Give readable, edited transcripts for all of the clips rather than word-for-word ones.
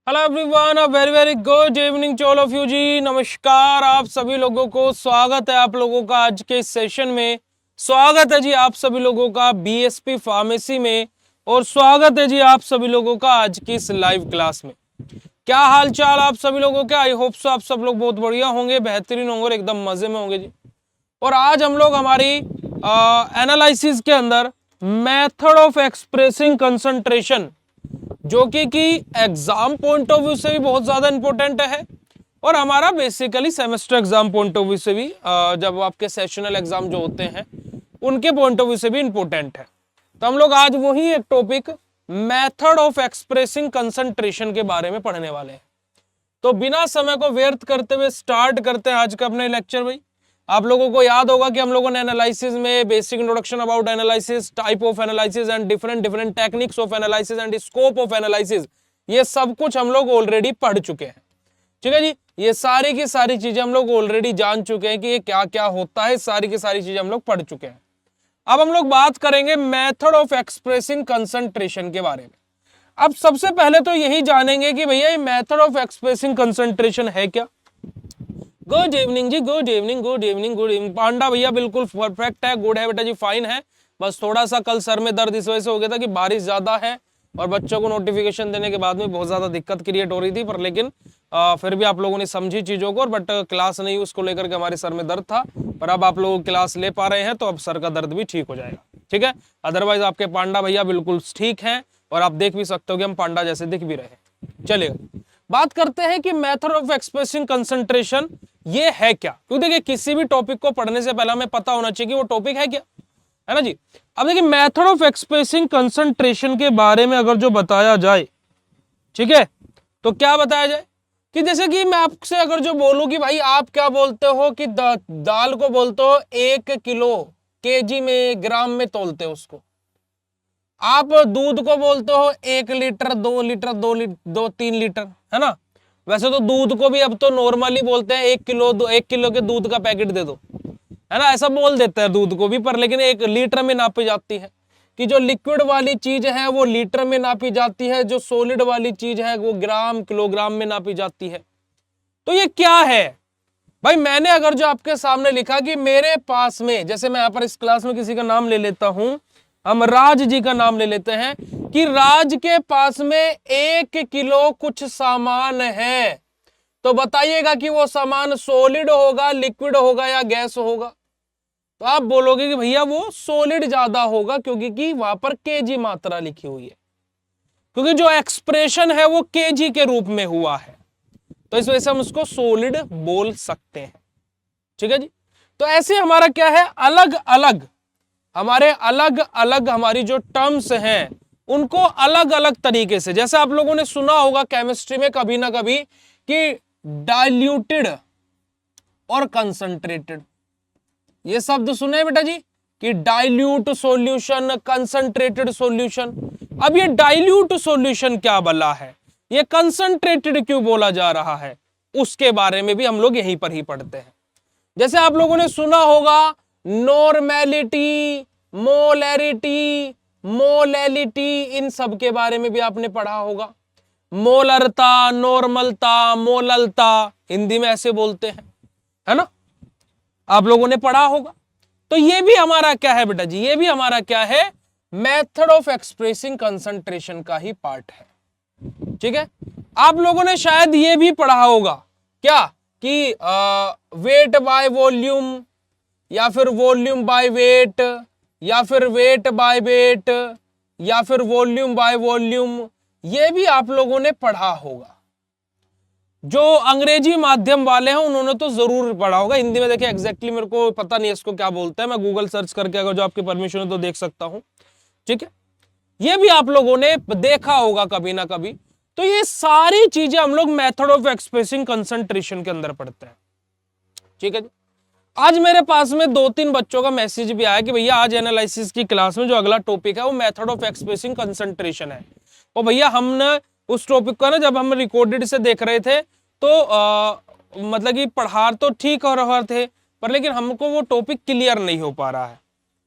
Hello everyone, a very very good evening to all of you जी। नमस्कार आप सभी लोगों को, स्वागत है आप लोगों का आज के सेशन में। स्वागत है जी आप सभी लोगों का बीएसपी फार्मेसी में, और स्वागत है जी आप सभी लोगों का आज की इस लाइव क्लास में। क्या हाल चाल आप सभी लोगों के? आई होप सो आप सब लोग बहुत बढ़िया होंगे, बेहतरीन होंगे और एकदम मजे में होंगे जी। और आज हम लोग हमारी एनालिसिस के अंदर मेथड ऑफ एक्सप्रेसिंग कंसंट्रेशन, जो कि एग्जाम पॉइंट ऑफ व्यू से भी बहुत ज्यादा इंपॉर्टेंट है, और हमारा basically semester exam point of view से भी, जब आपके सेशनल एग्जाम जो होते हैं उनके पॉइंट ऑफ व्यू से भी इंपॉर्टेंट है। तो हम लोग आज वही एक topic method of expressing concentration के बारे में पढ़ने वाले हैं। तो बिना समय को व्यर्थ करते हुए स्टार्ट करते हैं आज का अपने लेक्चर। भाई आप लोगों को याद होगा कि हम लोगों ने एनालिसिस में basic introduction about analysis, type of analysis and different different techniques of analysis and scope of analysis, ये सब कुछ हम लोग ऑलरेडी पढ़ चुके हैं। ठीक है जी, ये सारी की सारी चीजें हम लोग ऑलरेडी जान चुके हैं कि ये क्या क्या होता है, सारी की सारी चीजें हम लोग पढ़ चुके हैं। अब हम लोग बात करेंगे मेथड ऑफ एक्सप्रेसिंग कंसंट्रेशन के बारे में। अब सबसे पहले तो यही जानेंगे कि भैया ये मेथड ऑफ एक्सप्रेसिंग कंसंट्रेशन है क्या। गुड इवनिंग जी, good evening, good evening, good evening. Panda भैया बिल्कुल परफेक्ट है, गुड है बेटा जी, फाइन है। बस थोड़ा सा कल सर में दर्द इस वजह से हो गया था कि बारिश ज्यादा है और बच्चों को नोटिफिकेशन देने के बाद में बहुत ज्यादा दिक्कत क्रिएट हो रही थी, पर लेकिन फिर भी आप लोगों ने समझी चीजों को, बट क्लास नहीं उसको लेकर के हमारे सर में दर्द था। पर अब आप लोग क्लास ले पा रहे हैं तो अब सर का दर्द भी ठीक हो जाएगा। ठीक है, अदरवाइज आपके पांडा भैया बिल्कुल ठीक हैं और आप देख भी सकते हो कि हम पांडा जैसे दिख भी रहे हैं। चलिए बात करते हैं कि मेथड ऑफ एक्सप्रेसिंग कंसंट्रेशन ये है क्या। क्योंकि देखिए किसी भी टॉपिक को पढ़ने से पहले हमें पता होना चाहिए कि वो टॉपिक है क्या, है ना जी। अब देखिए मेथड ऑफ एक्सप्रेसिंग कंसंट्रेशन के बारे में अगर जो बताया जाए, ठीक है, तो क्या बताया जाए कि जैसे कि मैं आपसे अगर जो बोलूं कि भाई आप क्या बोलते हो कि दाल को बोलते हो 1 किलो, केजी में, ग्राम में तोलते हो उसको। आप दूध को बोलते हो 1 लीटर, 2 लीटर, 2-3 लीटर, है ना। वैसे तो दूध को भी अब तो नॉर्मली बोलते हैं 1 किलो, 1 किलो के दूध का पैकेट दे दो, है ना, ऐसा बोल देते हैं दूध को भी। पर लेकिन 1 लीटर में नापी जाती है कि जो लिक्विड वाली चीज है वो लीटर में नापी जाती है, जो सॉलिड वाली चीज है वो ग्राम, किलोग्राम में नापी जाती है। तो ये क्या है भाई? मैंने अगर जो आपके सामने लिखा कि मेरे पास में, जैसे मैं यहाँ पर इस क्लास में किसी का नाम ले लेता हूं, हम राज जी का नाम ले लेते हैं कि राज के पास में 1 किलो कुछ सामान है, तो बताइएगा कि वो सामान सॉलिड होगा, लिक्विड होगा या गैस होगा। तो आप बोलोगे कि भैया वो सॉलिड ज्यादा होगा, क्योंकि कि वहां पर केजी मात्रा लिखी हुई है, क्योंकि जो एक्सप्रेशन है वो केजी के रूप में हुआ है, तो इस वजह से हम उसको सॉलिड बोल सकते हैं। ठीक है जी। तो ऐसे हमारा क्या है, अलग अलग हमारी जो टर्म्स हैं उनको अलग अलग तरीके से, जैसे आप लोगों ने सुना होगा केमिस्ट्री में कभी ना कभी कि डाइल्यूटेड और कंसंट्रेटेड, ये शब्द सुने हैं बेटा जी, कि डाइल्यूट सॉल्यूशन, कंसंट्रेटेड सॉल्यूशन। अब ये डाइल्यूट सॉल्यूशन क्या बला है, ये कंसंट्रेटेड क्यों बोला जा रहा है, उसके बारे में भी हम लोग यहीं पर ही पढ़ते हैं। जैसे आप लोगों ने सुना होगा नॉर्मेलिटी, मोलैरिटी, मोलैलिटी, इन सब के बारे में भी आपने पढ़ा होगा। मोलरता, नॉर्मलता, मोललता, हिंदी में ऐसे बोलते हैं, है ना, आप लोगों ने पढ़ा होगा। तो ये भी हमारा क्या है बेटा जी, ये भी हमारा क्या है, मेथड ऑफ एक्सप्रेसिंग कंसंट्रेशन का ही पार्ट है। ठीक है, आप लोगों ने शायद ये भी पढ़ा होगा क्या कि वेट बाय वॉल्यूम, या फिर वॉल्यूम बाय वेट, या फिर वेट बाय वेट, या फिर वॉल्यूम बाय वॉल्यूम, ये भी आप लोगों ने पढ़ा होगा। जो अंग्रेजी माध्यम वाले हैं उन्होंने तो जरूर पढ़ा होगा। हिंदी में देखिए एग्जैक्टली मेरे को पता नहीं इसको क्या बोलते हैं, मैं गूगल सर्च करके अगर जो आपकी परमिशन है तो देख सकता हूं। ठीक है, ये भी आप लोगों ने देखा होगा कभी ना कभी। तो ये सारी चीजें हम लोग मेथड ऑफ एक्सप्रेसिंग कंसंट्रेशन के अंदर पढ़ते हैं। ठीक है जी। आज मेरे पास में 2-3 बच्चों का मैसेज भी आया कि भैया आज एनालिसिस की क्लास में जो अगला टॉपिक है वो मेथड ऑफ एक्सप्रेसिंग कंसंट्रेशन है। और भैया हमने उस टॉपिक का ना जब हम रिकॉर्डेड से देख रहे थे तो मतलब कि पढ़ा तो ठीक हो रहे थे, पर लेकिन हमको वो टॉपिक क्लियर नहीं हो पा रहा है।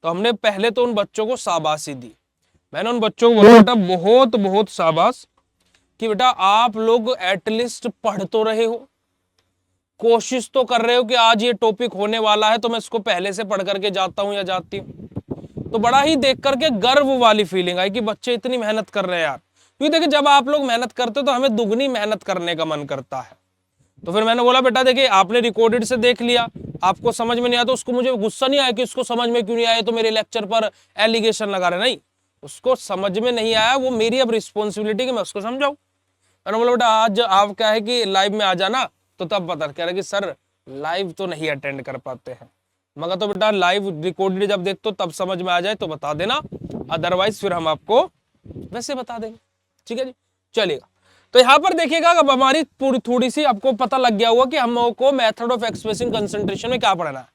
तो हमने पहले तो उन बच्चों को शाबाशी दी। मैंने उन बच्चों को बोला बेटा बहुत बहुत शाबाश, कि बेटा आप लोग एटलीस्ट पढ़ तो रहे हो, कोशिश तो कर रहे हो कि आज ये टॉपिक होने वाला है तो मैं इसको पहले से पढ़ करके जाता हूं या जाती हूं। तो बड़ा ही देख करके गर्व वाली फीलिंग आई कि बच्चे इतनी मेहनत कर रहे हैं यार। क्योंकि देखिए जब आप लोग मेहनत करते हो तो हमें दुगनी मेहनत करने का मन करता है। तो फिर मैंने बोला बेटा देखिए आपने रिकॉर्डेड से देख लिया, आपको समझ में नहीं आया तो उसको मुझे गुस्सा नहीं आया कि उसको समझ में क्यों नहीं आया तो मेरे लेक्चर पर एलिगेशन लगा रहे, नहीं, उसको समझ में नहीं आया, वो मेरी अब रिस्पॉन्सिबिलिटी कि मैं उसको समझाऊं। मैंने बोला बेटा आज आप क्या है कि लाइव में आ जाना, तो तब पता कह रहा कि सर लाइव तो नहीं अटेंड कर पाते हैं। मगर तो बेटा लाइव रिकॉर्डेड जब देखते हो तब समझ में आ जाए तो बता देना, अदरवाइज फिर हम आपको वैसे बता देंगे, ठीक है जी, चलेगा। तो यहां पर देखिएगा अब हमारी पूरी थोड़ी सी आपको पता लग गया होगा कि हम लोगों को मेथड ऑफ एक्सप्रेसिंग कंसंट्रेशन में क्या पढ़ना है।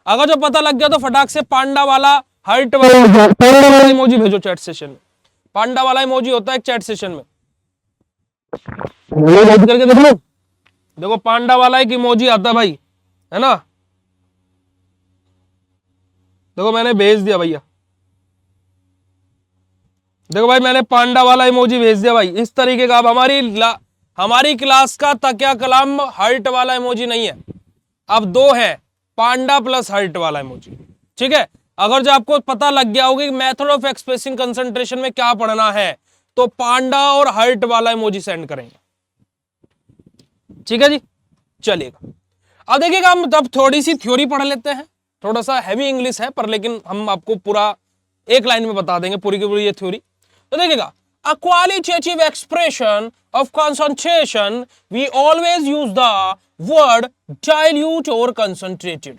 अगर जो पता लग गया तो फटाक से पांडा वाला हार्ट वाला इमोजी भेजो चैट सेशन में। पांडा वाला इमोजी होता है चैट सेशन में, करके देख लो। देखो पांडा वाला एक इमोजी आता है भाई, है ना, देखो मैंने भेज दिया भैया, देखो भाई मैंने पांडा वाला इमोजी भेज दिया भाई। इस तरीके का अब हमारी क्लास का तकिया कलाम हार्ट वाला इमोजी नहीं है, अब दो है, पांडा प्लस हार्ट वाला इमोजी, ठीक है। अगर जो आपको पता लग गया होगा कि मेथड ऑफ एक्सप्रेसिंग कंसंट्रेशन में क्या पढ़ना है तो पांडा और हार्ट वाला इमोजी सेंड करेंगे, ठीक है जी, चलेगा। अब देखिएगा हम तब थोड़ी सी थ्योरी पढ़ लेते हैं, थोड़ा सा हैवी इंग्लिश है पर लेकिन हम आपको पूरा एक लाइन में बता देंगे पूरी की पूरी ये थ्योरी। तो देखिएगा a qualitative expression of concentration we always use the word dilute or concentrated।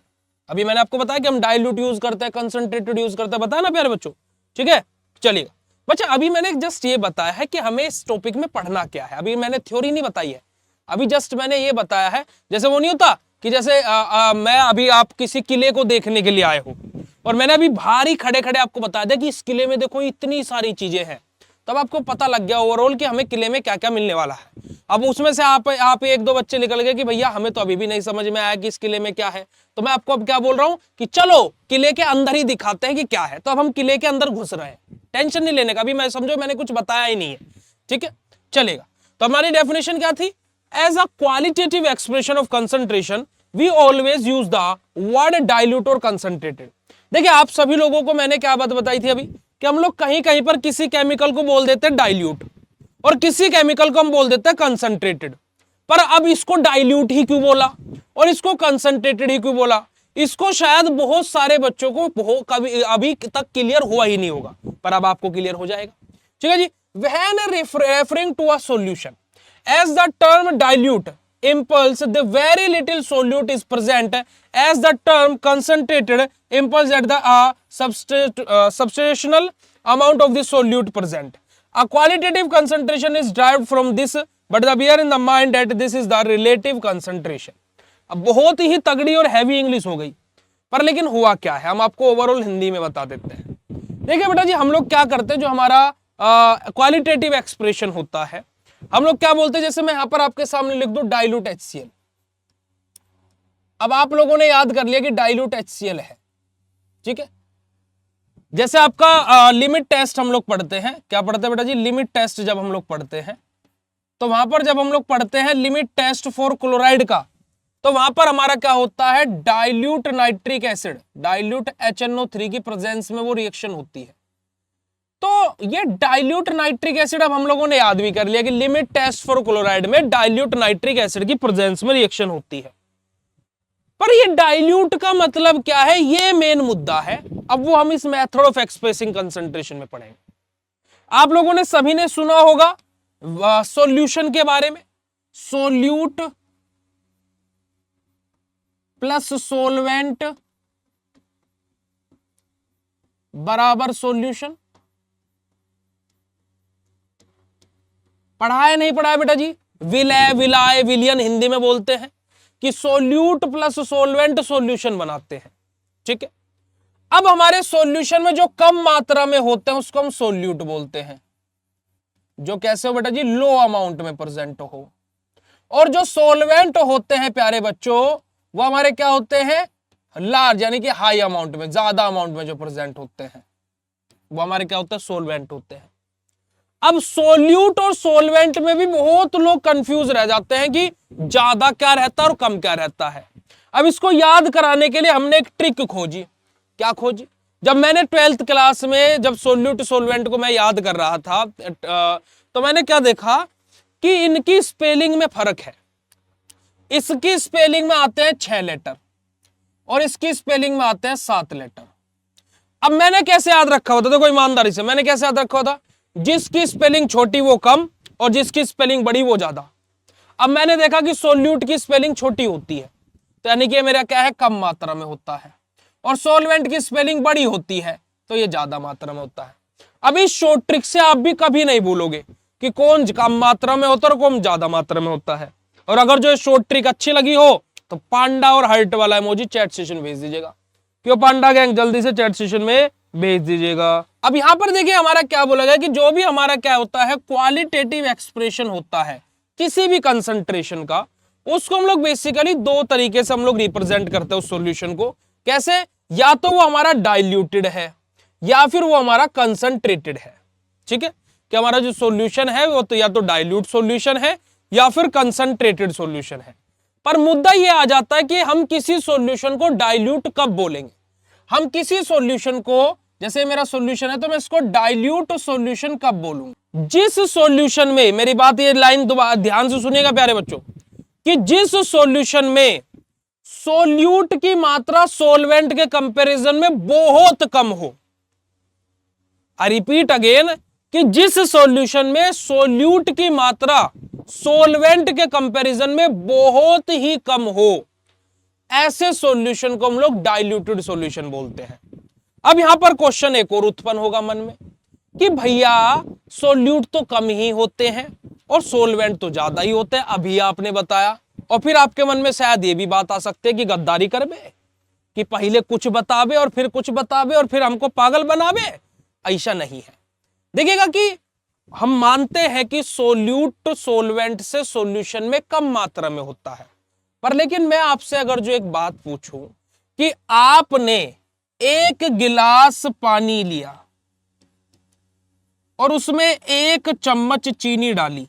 अभी मैंने आपको बताया कि हम डाइल्यूट यूज करते हैं, कंसंट्रेटेड यूज करते हैं, बताया ना प्यारे बच्चों, ठीक है, चलिएगा। बच्चा अभी मैंने जस्ट ये बताया है कि हमें इस टॉपिक में पढ़ना क्या है, अभी मैंने थ्योरी नहीं बताई है, अभी जस्ट मैंने ये बताया है। जैसे वो नहीं होता कि जैसे मैं अभी आप किसी किले को देखने के लिए आए हो और मैंने अभी बाहर ही खड़े खड़े आपको बता दिया कि इस किले में देखो इतनी सारी चीजें हैं, तब आपको पता लग गया ओवरऑल कि हमें किले में क्या क्या मिलने वाला है। अब उसमें से आप एक दो बच्चे निकल गए कि भैया हमें तो अभी भी नहीं समझ में आया कि इस किले में क्या है, तो मैं आपको अब क्या बोल रहा हूं कि चलो किले के अंदर ही दिखाते हैं कि क्या है। तो अब हम किले के अंदर घुस रहे हैं, टेंशन नहीं लेने का, अभी मैं समझो मैंने कुछ बताया ही नहीं है, ठीक है, चलेगा। तो हमारी डेफिनेशन क्या थी, as a qualitative expression of concentration we always use the word dilute और कंसंट्रेटेड। देखिए आप सभी लोगों को मैंने क्या बात बताई थी अभी कि हम लोग कहीं कहीं पर किसी केमिकल को बोल देते हैं डाइल्यूट और किसी केमिकल को हम बोल देते हैं कंसंट्रेटेड, पर अब इसको डाइल्यूट ही क्यों बोला और इसको कंसंट्रेटेड ही क्यों बोला, इसको शायद बहुत सारे बच्चों को कभी अभी तक क्लियर हुआ ही नहीं होगा, पर अब आपको क्लियर हो जाएगा, ठीक है जी। When referring to a solution as the term dilute impulse the very little solute is present as the term concentrated impulse at the substantial amount of the solute present. A qualitative concentration is derived from this but the bear in the mind that this is the relative concentration। अब बहुत ही तगड़ी और heavy English हो गई, पर लेकिन हुआ क्या है हम आपको ओवरऑल हिंदी में बता देते हैं। देखिए बेटा जी हम लोग क्या करते हैं, जो हमारा क्वालिटेटिव एक्सप्रेशन होता है हम लोग क्या बोलते हैं, जैसे मैं यहां पर आपके सामने लिख दूं डाइल्यूट HCl। अब आप लोगों ने याद कर लिया कि डाइल्यूट HCl है, ठीक है। जैसे आपका लिमिट टेस्ट हम लोग पढ़ते हैं, क्या पढ़ते हैं बेटा जी, लिमिट टेस्ट जब हम लोग पढ़ते हैं तो वहां पर जब हम लोग पढ़ते हैं लिमिट टेस्ट फॉर क्लोराइड का, तो वहां पर हमारा क्या होता है, dilute nitric acid, dilute HNO3 की प्रेजेंस में वो रिएक्शन होती है। तो ये डाइल्यूट नाइट्रिक एसिड अब हम लोगों ने याद भी कर लिया कि लिमिट टेस्ट फॉर क्लोराइड में डाइल्यूट नाइट्रिक एसिड की प्रेजेंस में रिएक्शन होती है। पर ये डाइल्यूट का मतलब क्या है, ये मेन मुद्दा है। अब वो हम इस मेथड ऑफ एक्सप्रेसिंग कंसंट्रेशन में पढ़ेंगे। आप लोगों ने सभी ने सुना होगा सॉल्यूशन के बारे में, सोल्यूट प्लस सोलवेंट बराबर सॉल्यूशन। पढ़ा है नहीं पढ़ा है बेटा जी, विलय विलाय विलियन हिंदी में बोलते हैं कि सोल्यूट प्लस सोलवेंट सॉल्यूशन बनाते हैं, ठीक है। अब हमारे सॉल्यूशन में जो कम मात्रा में होते हैं उसको हम सोल्यूट बोलते हैं, जो कैसे हो बेटा जी, लो अमाउंट में प्रेजेंट हो। और जो सोलवेंट होते हैं प्यारे बच्चों वो हमारे क्या होते हैं, लार्ज यानी कि हाई अमाउंट में, ज्यादा अमाउंट में जो प्रेजेंट होते हैं वो हमारे क्या होते हैं, सोलवेंट होते हैं। अब सोल्यूट और सोलवेंट में भी बहुत लोग कंफ्यूज रह जाते हैं कि ज्यादा क्या रहता है और कम क्या रहता है। अब इसको याद कराने के लिए हमने एक ट्रिक खोजी। क्या खोजी? जब मैंने 12th क्लास में जब सोल्यूट सोलवेंट को मैं याद कर रहा था तो मैंने क्या देखा कि इनकी स्पेलिंग में फर्क है। इसकी स्पेलिंग में आते हैं 6 लेटर और इसकी स्पेलिंग में आते हैं 7 लेटर। अब मैंने कैसे याद रखा होता? देखो ईमानदारी से मैंने कैसे याद रखा होता? जिसकी स्पेलिंग छोटी वो कम और जिसकी स्पेलिंग बड़ी वो ज्यादा। अब मैंने देखा कि सोल्यूट की स्पेलिंग छोटी होती है तो यानी कि मेरा क्या है, कम मात्रा में होता है, और सोलवेंट की स्पेलिंग बड़ी होती है तो ये ज्यादा मात्रा में होता है। अब इस शॉर्ट ट्रिक से आप भी कभी नहीं भूलोगे कि कौन कम मात्रा में होता है और कौन ज्यादा मात्रा में होता है। और अगर जो शॉर्ट ट्रिक अच्छी लगी हो तो पांडा और हार्ट वाला इमोजी चैट सेशन भेज दीजिएगा। क्यों पांडा गैंग, जल्दी से चैट सेशन में भेज दीजिएगा। अब यहां पर देखिए हमारा क्या बोला गया कि जो भी हमारा क्या होता है क्वालिटेटिव एक्सप्रेशन होता है किसी भी कंसंट्रेशन का, उसको हम लोग बेसिकली दो तरीके से हम लोग रिप्रेजेंट करते हैं उस सॉल्यूशन को। कैसे? या तो वो हमारा डाइल्यूटेड है या फिर वो हमारा कंसंट्रेटेड है। ठीक है, कि हमारा जो सॉल्यूशन है वो तो या तो डाइल्यूट सॉल्यूशन है या फिर कंसंट्रेटेड सॉल्यूशन है। पर मुद्दा ये आ जाता है कि हम किसी सॉल्यूशन को डाइल्यूट कब बोलेंगे। हम किसी सॉल्यूशन को, जैसे मेरा सॉल्यूशन है तो मैं इसको डाइल्यूट सॉल्यूशन कब बोलूंगा? जिस सॉल्यूशन में, मेरी बात ये लाइन ध्यान से सुनिएगा प्यारे बच्चों, कि जिस सॉल्यूशन में सोल्यूट की मात्रा सोलवेंट के कंपैरिजन में बहुत कम हो। आई रिपीट अगेन, कि जिस सॉल्यूशन में सोल्यूट की मात्रा सोलवेंट के कंपैरिजन में बहुत ही कम हो, ऐसे सॉल्यूशन को हम लोग डाइल्यूटेड सॉल्यूशन बोलते हैं। अब यहां पर क्वेश्चन एक और उत्पन्न होगा मन में कि भैया सोल्यूट तो कम ही होते हैं और सोलवेंट तो ज्यादा ही होते हैं, अभी आपने बताया। और फिर आपके मन में शायद ये भी बात आ सकती है कि गद्दारी करबे, कि पहले कुछ बतावे और फिर कुछ बतावे और फिर हमको पागल बनावे। ऐसा नहीं है। देखिएगा कि हम मानते हैं कि सोल्यूट सोलवेंट से सॉल्यूशन में कम मात्रा में होता है, पर लेकिन मैं आपसे अगर जो एक बात पूछूं कि आपने एक गिलास पानी लिया और उसमें 1 चम्मच चीनी डाली,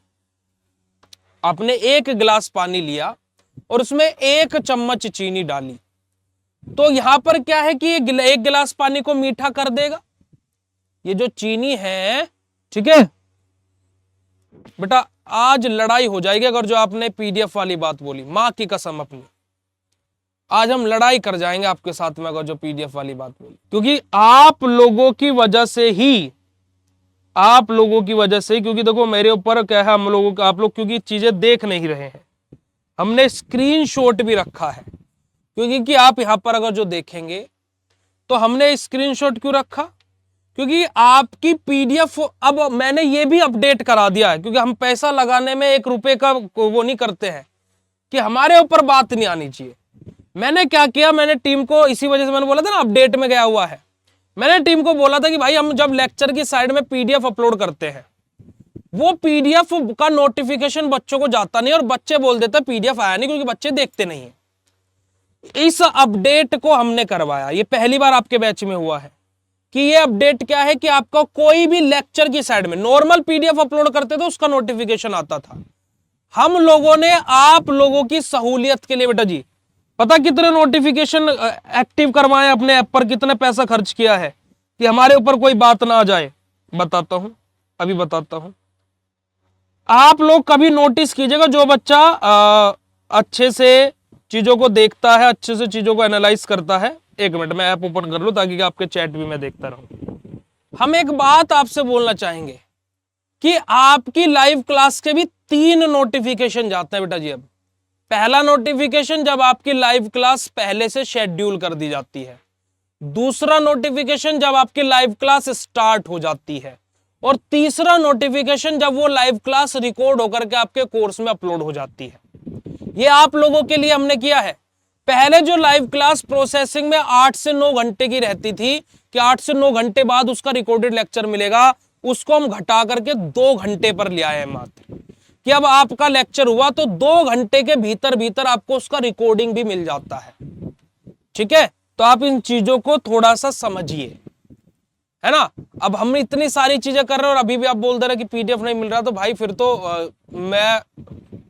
आपने 1 गिलास पानी लिया और उसमें 1 चम्मच चीनी डाली, तो यहां पर क्या है कि 1 गिलास पानी को मीठा कर देगा। ये जो चीनी है, ठीक है बेटा, आज लड़ाई हो जाएगी अगर जो आपने पीडीएफ वाली बात बोली, मां की कसम अपनी, आज हम लड़ाई कर जाएंगे आपके साथ में अगर जो पीडीएफ वाली बात बोली। क्योंकि आप लोगों की वजह से ही, क्योंकि देखो मेरे ऊपर क्या है, हम लोगों का, आप लोग क्योंकि चीजें देख नहीं रहे हैं, हमने स्क्रीनशॉट भी रखा है। क्योंकि आप यहां पर अगर जो देखेंगे तो हमने स्क्रीनशॉट क्यों रखा? क्योंकि आपकी पीडीएफ अब मैंने ये भी अपडेट करा दिया है, क्योंकि हम पैसा लगाने में 1 रुपए का वो नहीं करते हैं कि हमारे ऊपर बात नहीं आनी चाहिए। मैंने क्या किया, मैंने टीम को, इसी वजह से मैंने बोला था ना अपडेट में गया हुआ है, मैंने टीम को बोला था कि भाई हम जब लेक्चर की साइड में पीडीएफ अपलोड करते हैं, वो पीडीएफ का नोटिफिकेशन बच्चों को जाता नहीं और बच्चे बोल देते पीडीएफ आया नहीं, क्योंकि बच्चे देखते नहीं है। इस अपडेट को हमने करवाया, ये पहली बार आपके बैच में हुआ है कि ये अपडेट क्या है कि आपका कोई भी लेक्चर की साइड में नॉर्मल पीडीएफ अपलोड करते थे उसका नोटिफिकेशन आता था। हम लोगों ने आप लोगों की सहूलियत के लिए बेटा जी, पता कितने नोटिफिकेशन एक्टिव करवाए अपने ऐप पर, कितने पैसा खर्च किया है कि हमारे ऊपर कोई बात ना आ जाए। बताता हूं, अभी बताता हूं। आप लोग कभी नोटिस कीजिएगा, जो बच्चा अच्छे से चीजों को देखता है, अच्छे से चीजों को एनालाइज करता है, 1 मिनट मैं ऐप ओपन कर लूं ताकि आपके चैट भी मैं देखता रहूं। हम एक बात आपसे बोलना चाहेंगे कि आपकी लाइव क्लास के भी 3 नोटिफिकेशन जाते हैं बेटा जी। अब पहला नोटिफिकेशन जब आपकी लाइव क्लास पहले से शेड्यूल कर दी जाती है, दूसरा नोटिफिकेशन जब आपकी लाइव क्लास स्टार्ट हो जाती है, और तीसरा नोटिफिकेशन जब वो लाइव क्लास रिकॉर्ड होकर के आपके कोर्स में अपलोड हो जाती है। ये आप लोगों के लिए हमने किया है। पहले जो लाइव क्लास प्रोसेसिंग में 8 से 9 घंटे की रहती थी कि 8 से 9 घंटे बाद उसका रिकॉर्डेड लेक्चर मिलेगा, उसको हम घटा करके 2 घंटे पर ले आए हैं मात्र, कि अब आपका लेक्चर हुआ तो 2 घंटे के भीतर भीतर आपको उसका रिकॉर्डिंग भी मिल जाता है। ठीक है, तो आप इन चीजों को थोड़ा सा समझिए। है ना। अब हम इतनी सारी चीजें कर रहे हैं और अभी भी आप बोल दे रहे कि पीडीएफ नहीं मिल रहा, तो भाई फिर तो मैं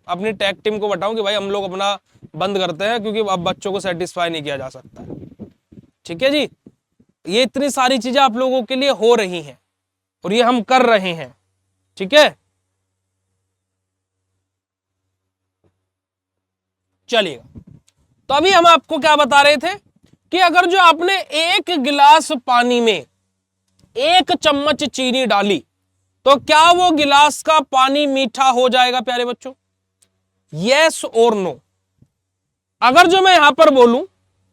अपनी टेक टीम को बताऊं कि भाई हम लोग अपना बंद करते हैं, क्योंकि अब बच्चों को सेटिस्फाई नहीं किया जा सकता है। ठीक है जी, ये इतनी सारी चीजें आप लोगों के लिए हो रही हैं और ये हम कर रहे हैं। ठीक है, चलिएगा। तो अभी हम आपको क्या बता रहे थे कि अगर जो आपने एक गिलास पानी में 1 चम्मच चीनी डाली तो क्या वो गिलास का पानी मीठा हो जाएगा प्यारे बच्चों? यस और नो। अगर जो मैं यहां पर बोलूं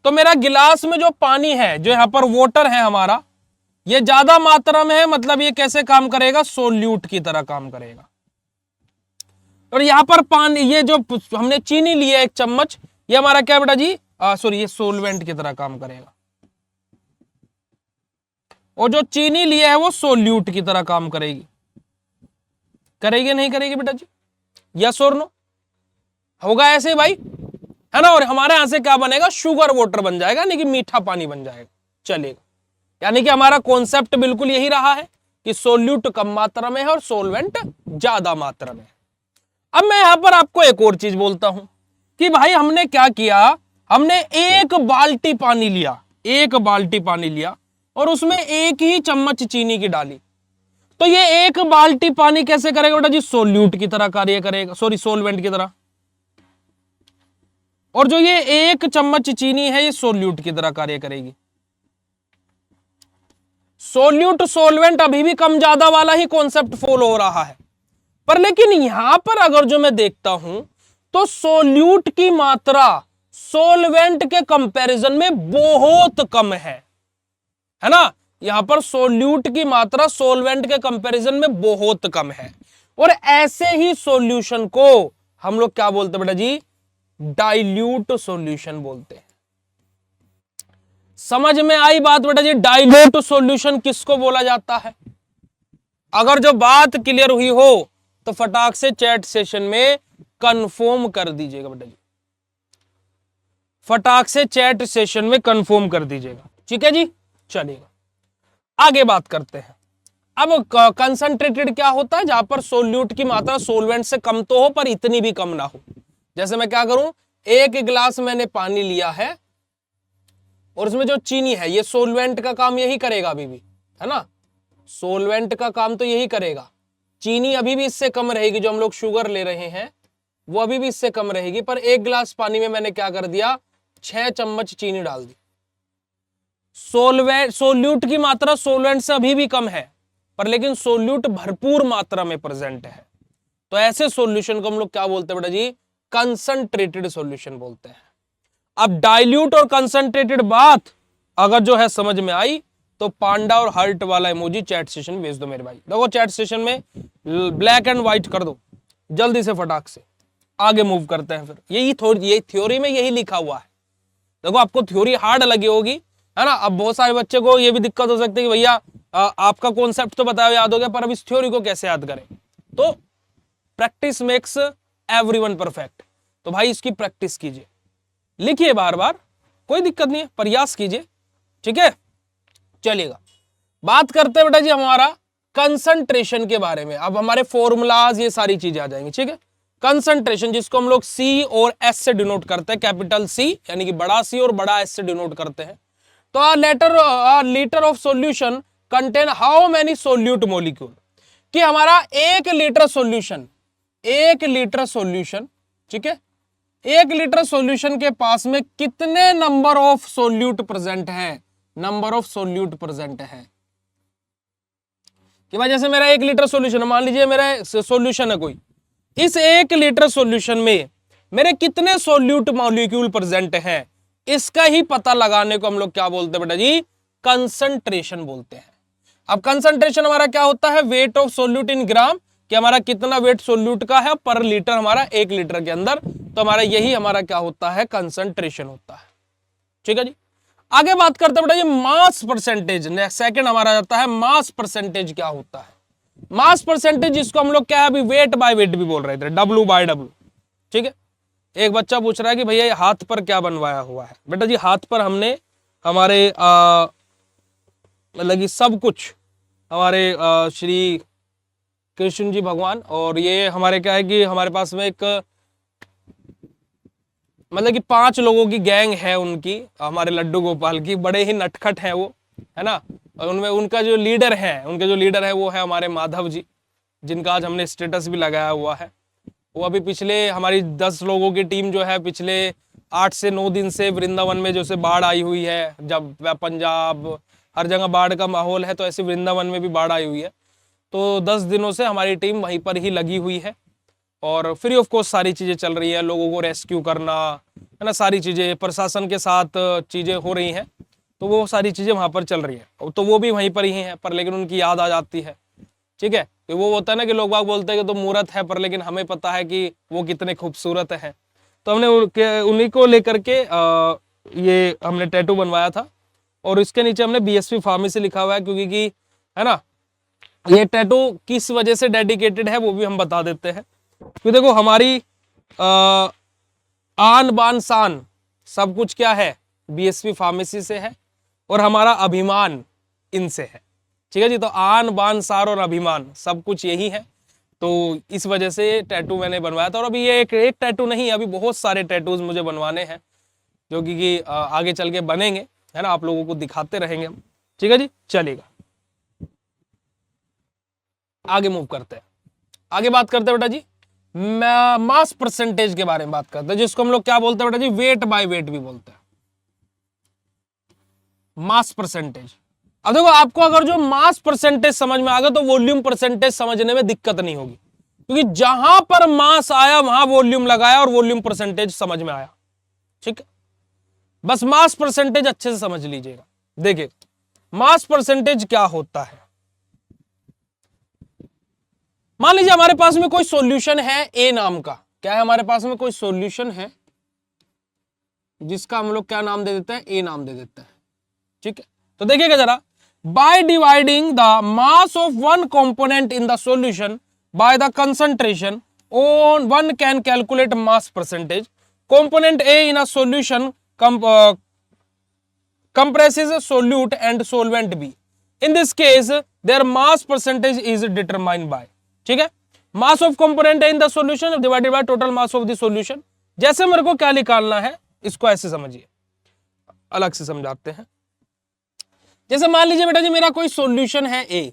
तो मेरा गिलास में जो पानी है, जो यहां पर वाटर है हमारा, ये ज्यादा मात्रा में है, मतलब ये कैसे काम करेगा? सोल्यूट की तरह काम करेगा। और यहां पर पानी, ये जो हमने चीनी ली है 1 चम्मच, ये हमारा क्या बेटा जी, सॉरी, ये सोलवेंट की तरह काम करेगा। और जो चीनी लिया है वो सोल्यूट की तरह काम करेगी। करेगी नहीं करेगी बेटा जी? यस और नो? होगा ऐसे भाई, है ना। और हमारे यहां से क्या बनेगा? शुगर वाटर बन जाएगा, यानी कि मीठा पानी बन जाएगा। चलेगा, यानी कि हमारा कॉन्सेप्ट बिल्कुल यही रहा है कि सोल्यूट कम मात्रा में है और सोलवेंट ज्यादा मात्रा में है। अब मैं यहां पर आपको एक और चीज बोलता हूं कि भाई हमने क्या किया, हमने 1 बाल्टी पानी लिया, 1 बाल्टी पानी लिया और उसमें 1 ही चम्मच चीनी की डाली, तो ये 1 बाल्टी पानी कैसे करेगा बेटा जी? सोल्यूट की तरह कार्य करेगा, सॉरी, सोलवेंट की तरह। और जो ये 1 चम्मच चीनी है ये सोल्यूट की तरह कार्य करेगी। सोल्यूट सोलवेंट अभी भी कम ज्यादा वाला ही कॉन्सेप्ट फॉलो हो रहा है, पर लेकिन यहां पर अगर जो मैं देखता हूं तो सोल्यूट की मात्रा सोलवेंट के कंपैरिजन में बहुत कम है ना। यहां पर सोल्यूट की मात्रा सोलवेंट के कंपैरिजन में बहुत कम है। और ऐसे ही सॉल्यूशन को हम लोग क्या बोलते हैं बेटा जी? डाइल्यूट सॉल्यूशन बोलते हैं। समझ में आई बात बेटा जी? डाइल्यूट सॉल्यूशन किसको बोला जाता है? अगर जो बात क्लियर हुई हो तो फटाक से चैट सेशन में कंफर्म कर दीजिएगा बेटा जी, फटाक से चैट सेशन में कंफर्म कर दीजिएगा। ठीक है जी, चलिएगा आगे बात करते हैं। अब कंसंट्रेटेड क्या होता है? जहां पर सोल्यूट की मात्रा सोलवेंट से कम तो हो पर इतनी भी कम ना हो। जैसे मैं क्या करूं, 1 गिलास मैंने पानी लिया है और उसमें जो चीनी है, ये सोलवेंट का काम यही करेगा अभी भी, है ना। सोलवेंट का काम तो यही करेगा। चीनी अभी भी इससे कम रहेगी, जो हम लोग शुगर ले रहे हैं वो अभी भी इससे कम रहेगी, पर 1 गिलास पानी में मैंने क्या कर दिया? 6 चम्मच चीनी डाल दी। सोल्यूट की मात्रा सोलवेंट से अभी भी कम है, पर लेकिन सोल्यूट भरपूर मात्रा में प्रेजेंट है। तो ऐसे सॉल्यूशन को हम लोग क्या बोलते हैं बेटा जी? कंसंट्रेटेड सॉल्यूशन बोलते हैं। अब डाइल्यूट और कंसंट्रेटेड बात अगर जो है समझ में आई तो पांडा और हार्ट वाला इमोजी चैट सेशन में भेज दो मेरे भाई। देखो चैट सेशन में ब्लैक एंड व्हाइट कर दो जल्दी से, फटाक से आगे मूव करते हैं। फिर यही थ्योरी में यही लिखा हुआ है। देखो आपको थ्योरी हार्ड लगी होगी, है ना। अब बहुत सारे बच्चे को ये भी दिक्कत हो सकती है कि भैया आपका कॉन्सेप्ट तो बताया याद हो गया, पर अब इस थ्योरी को कैसे याद करें? तो प्रैक्टिस मेक्स एवरीवन परफेक्ट। तो भाई इसकी प्रैक्टिस कीजिए, लिखिए बार बार, कोई दिक्कत नहीं है, प्रयास कीजिए। ठीक है, चलिएगा बात करते हैं बेटा जी हमारा कंसंट्रेशन के बारे में। अब हमारे फॉर्मूलाज ये सारी चीजें आ जाएंगी। ठीक है, कंसंट्रेशन जिसको हम लोग सी और एस से डिनोट करते हैं, कैपिटल सी यानी कि बड़ा सी और बड़ा एस से डिनोट करते हैं। तो a litre of solution contain how many solute molecule, कि हमारा 1 लीटर सॉल्यूशन, 1 लीटर सॉल्यूशन, ठीक है, 1 लीटर सॉल्यूशन के पास में कितने नंबर ऑफ सोल्यूट प्रेजेंट है? नंबर ऑफ सोल्यूट प्रेजेंट है कि भाई जैसे मेरा 1 लीटर सॉल्यूशन, मान लीजिए मेरा सॉल्यूशन है कोई, इस 1 लीटर सॉल्यूशन में मेरे कितने सोल्यूट मॉलिक्यूल प्रेजेंट हैं, इसका ही पता लगाने को हम लोग क्या बोलते हैं बेटा जी? कंसंट्रेशन बोलते हैं। अब कंसंट्रेशन हमारा क्या होता है? वेट ऑफ सोल्यूट इन ग्राम, कि हमारा कितना वेट सोल्यूट का है पर लीटर हमारा 1 लीटर के अंदर। तो हमारा यही हमारा क्या होता है? कंसंट्रेशन होता है। ठीक है जी, आगे बात करते हैं बेटा जी मास परसेंटेज। सेकंड हमारा जाता है मास परसेंटेज क्या होता है? मास परसेंटेज जिसको हम लोग क्या है अभी वेट बाय वेट भी बोल रहे थे, W/W। ठीक है, एक बच्चा पूछ रहा है कि भैया ये हाथ पर क्या बनवाया हुआ है? बेटा जी हाथ पर हमने हमारे मतलब कि सब कुछ हमारे श्री कृष्ण जी भगवान। और ये हमारे क्या है कि हमारे पास में एक मतलब कि 5 लोगों की गैंग है उनकी, हमारे लड्डू गोपाल की, बड़े ही नटखट हैं वो, है ना। और उनमें उनका जो लीडर है, उनके जो लीडर है वो है हमारे माधव जी, जिनका आज हमने स्टेटस भी लगाया हुआ है। वो अभी पिछले हमारी 10 लोगों की टीम जो है पिछले 8 से 9 दिन से वृंदावन में जैसे बाढ़ आई हुई है, जब पंजाब हर जगह बाढ़ का माहौल है, तो ऐसे वृंदावन में भी बाढ़ आई हुई है। तो 10 दिनों से हमारी टीम वहीं पर ही लगी हुई है और फ्री ऑफ कॉस्ट सारी चीजें चल रही है, लोगों को रेस्क्यू करना, है ना, सारी चीजें प्रशासन के साथ चीजें हो रही हैं। तो वो सारी चीजें वहां पर चल रही है, तो वो भी वहीं पर ही हैं, पर लेकिन उनकी याद आ जाती है। ठीक है, तो वो होता है ना कि लोग बाग बोलते हैं कि तो मूर्त है, पर लेकिन हमें पता है कि वो कितने खूबसूरत हैं। तो हमने उन्हीं को लेकर के ये हमने टैटू बनवाया था। और इसके नीचे हमने बीएसपी फार्मेसी लिखा हुआ है, क्योंकि कि है ना, ये टैटू किस वजह से डेडिकेटेड है वो भी हम बता देते हैं। क्योंकि देखो हमारी आन बान शान सब कुछ क्या है, बीएसपी फार्मेसी से है, और हमारा अभिमान इनसे है। ठीक है जी, तो आन बान सार और अभिमान सब कुछ यही है। तो इस वजह से टैटू मैंने बनवाया था। और अभी ये एक टैटू नहीं, अभी बहुत सारे टैटूज मुझे बनवाने हैं, जो कि आगे चल के बनेंगे, है ना, आप लोगों को दिखाते रहेंगे हम। ठीक है जी, चलेगा, आगे मूव करते हैं। आगे बात करते हैं बेटा जी मास परसेंटेज के बारे में बात करते हैं, जिसको हम लोग क्या बोलते हैं बेटा जी, वेट बाय वेट भी बोलते हैं, मास परसेंटेज। अब देखो आपको अगर जो मास परसेंटेज समझ में आ गया तो वॉल्यूम परसेंटेज समझने में दिक्कत नहीं होगी, क्योंकि जहां पर मास आया वहां वॉल्यूम लगाया और वॉल्यूम परसेंटेज समझ में आया। ठीक है, बस मास परसेंटेज अच्छे से समझ लीजिएगा। देखिए मास परसेंटेज क्या होता है। मान लीजिए हमारे पास में कोई सॉल्यूशन है ए नाम का, क्या है हमारे पास में कोई सॉल्यूशन है जिसका हम लोग क्या नाम दे देते हैं, ए नाम दे देते हैं। ठीक है, तो देखिएगा जरा, by dividing the mass of one component in the solution by the concentration on one can calculate mass percentage. Component A in a solution comprises a solute and solvent B. In this case their mass percentage is determined by, ठीक है, mass of component A in the solution divided by total mass of the solution। जैसे मेरे को क्या निकालना है इसको ऐसे समझिए, अलग से समझाते हैं। जैसे मान लीजिए बेटा जी मेरा कोई सॉल्यूशन है ए,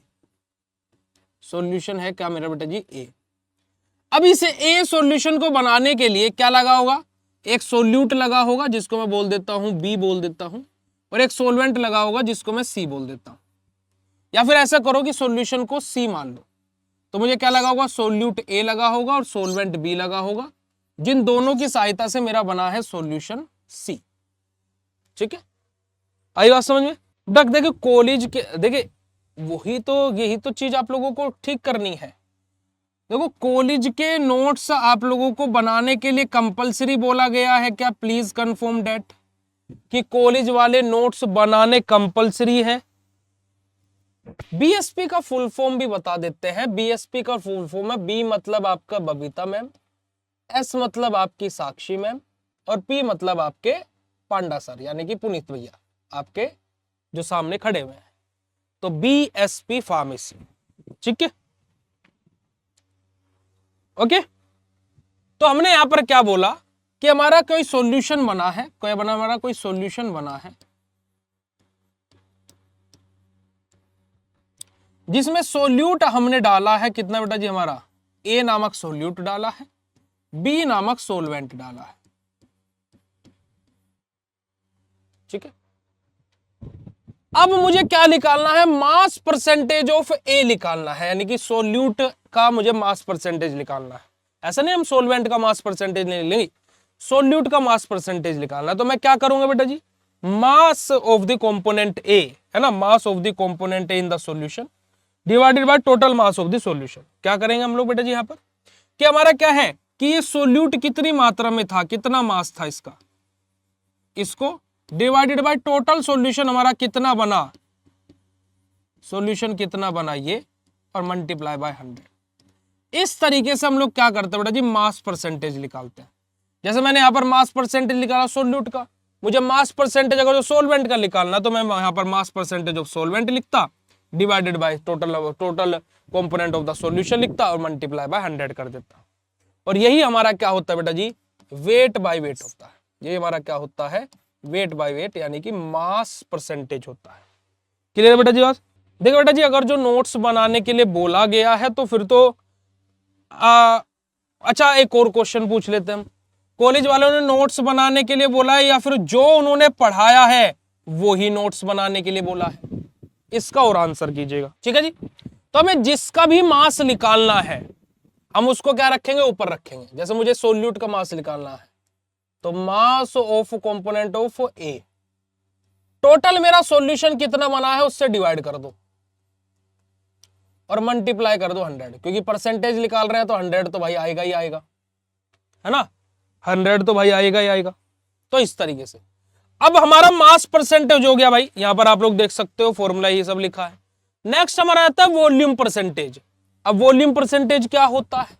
सॉल्यूशन है क्या मेरा बेटा जी ए। अब इस ए सॉल्यूशन को बनाने के लिए क्या लगा होगा, एक सोल्यूट लगा होगा जिसको मैं बोल देता हूं बी बोल देता हूं, और एक सोलवेंट लगा होगा जिसको मैं सी बोल देता हूं। या फिर ऐसा करो कि सॉल्यूशन को सी मान लो, तो मुझे क्या लगा होगा, सोल्यूट ए लगा होगा और सोलवेंट बी लगा होगा, जिन दोनों की सहायता से मेरा बना है सॉल्यूशन सी। ठीक है, आई बात समझ में। देखिए कॉलेज के, देखिए वही तो, यही तो चीज आप लोगों को ठीक करनी है। देखो कॉलेज के नोट्स आप लोगों को बनाने के लिए कंपलसरी बोला गया है क्या, प्लीज कंफर्म डेट, कि कॉलेज वाले नोट्स बनाने कंपलसरी है। बीएसपी का फुल फॉर्म भी बता देते हैं। बीएसपी का फुल फॉर्म है, बी मतलब आपका बबीता मैम, एस मतलब आपकी साक्षी मैम, और पी मतलब आपके पांडा सर यानी कि पुनीत भैया आपके जो सामने खड़े हुए हैं। तो बीएसपी फार्मेसी, ठीक है, ओके। तो हमने यहां पर क्या बोला कि हमारा कोई सॉल्यूशन बना है, हमारा कोई सॉल्यूशन बना है जिसमें सोल्यूट हमने डाला है कितना बेटा जी, हमारा ए नामक सोल्यूट डाला है, बी नामक सोलवेंट डाला है। ठीक है, अब मुझे क्या निकालना है, मास परसेंटेज ऑफ ए निकालना है, यानी कि सोल्यूट का मुझे मास परसेंटेज निकालना है। ऐसा नहीं हम सोलवेंट का मास परसेंटेज नहीं लेंगे, सोल्यूट का मास परसेंटेज निकालना है। तो मैं क्या करूंगा बेटा जी, mass of the component A, है ना, mass of the component A in the solution divided by total mass of the solution. क्या करेंगे हम लोग बेटा जी यहाँ पर, कि हमारा क्या है कि ये सोल्यूट कितनी मात्रा में था, कितना मास था इसका, इसको डिवाइडेड बाय टोटल सॉल्यूशन हमारा कितना बना, सॉल्यूशन कितना बना ये, और मल्टीप्लाई बाय 100। इस तरीके से हम लोग क्या करते हैं बेटा जी, मास परसेंटेज निकालते हैं। जैसे मैंने यहां पर मास परसेंटेज निकाला सोल्यूट का, मुझे मास परसेंटेज अगर जो सोलवेंट का निकालना तो मैं यहाँ पर मास परसेंटेज ऑफ सोलवेंट लिखता divided by total component of the solution लिखता और मल्टीप्लाई बाय 100 कर देता। और यही हमारा क्या होता है बेटा जी, वेट बाय वेट होता है। ये हमारा क्या होता है, वेट बाय वेट, यानी कि मास परसेंटेज होता है। क्लियर है बेटा जी बात? देखो बेटा जी, अगर जो नोट्स बनाने के लिए बोला गया है तो फिर तो अच्छा एक और क्वेश्चन पूछ लेते हैं हम। कॉलेज वालों ने नोट्स बनाने के लिए बोला है या फिर जो उन्होंने पढ़ाया है वो ही नोट्स बनाने के लिए बोला है? इसका और आंसर कीजिएगा, ठीक है जी। तो हमें जिसका भी मास निकालना है हम उसको क्या रखेंगे, ऊपर रखेंगे। जैसे मुझे सोल्यूट का मास निकालना है तो mass of component of A, total मेरा सॉल्यूशन कितना बना है उससे डिवाइड कर दो और मल्टीप्लाई कर दो 100, क्योंकि परसेंटेज निकाल रहे हैं तो 100 तो भाई आएगा ही आएगा, है ना, 100 तो भाई आएगा ही आएगा। तो इस तरीके से अब हमारा मास परसेंटेज हो गया भाई, यहां पर आप लोग देख सकते हो फॉर्मूला ये सब लिखा है। नेक्स्ट हमारा आता है वॉल्यूम परसेंटेज। अब वॉल्यूम परसेंटेज क्या होता है?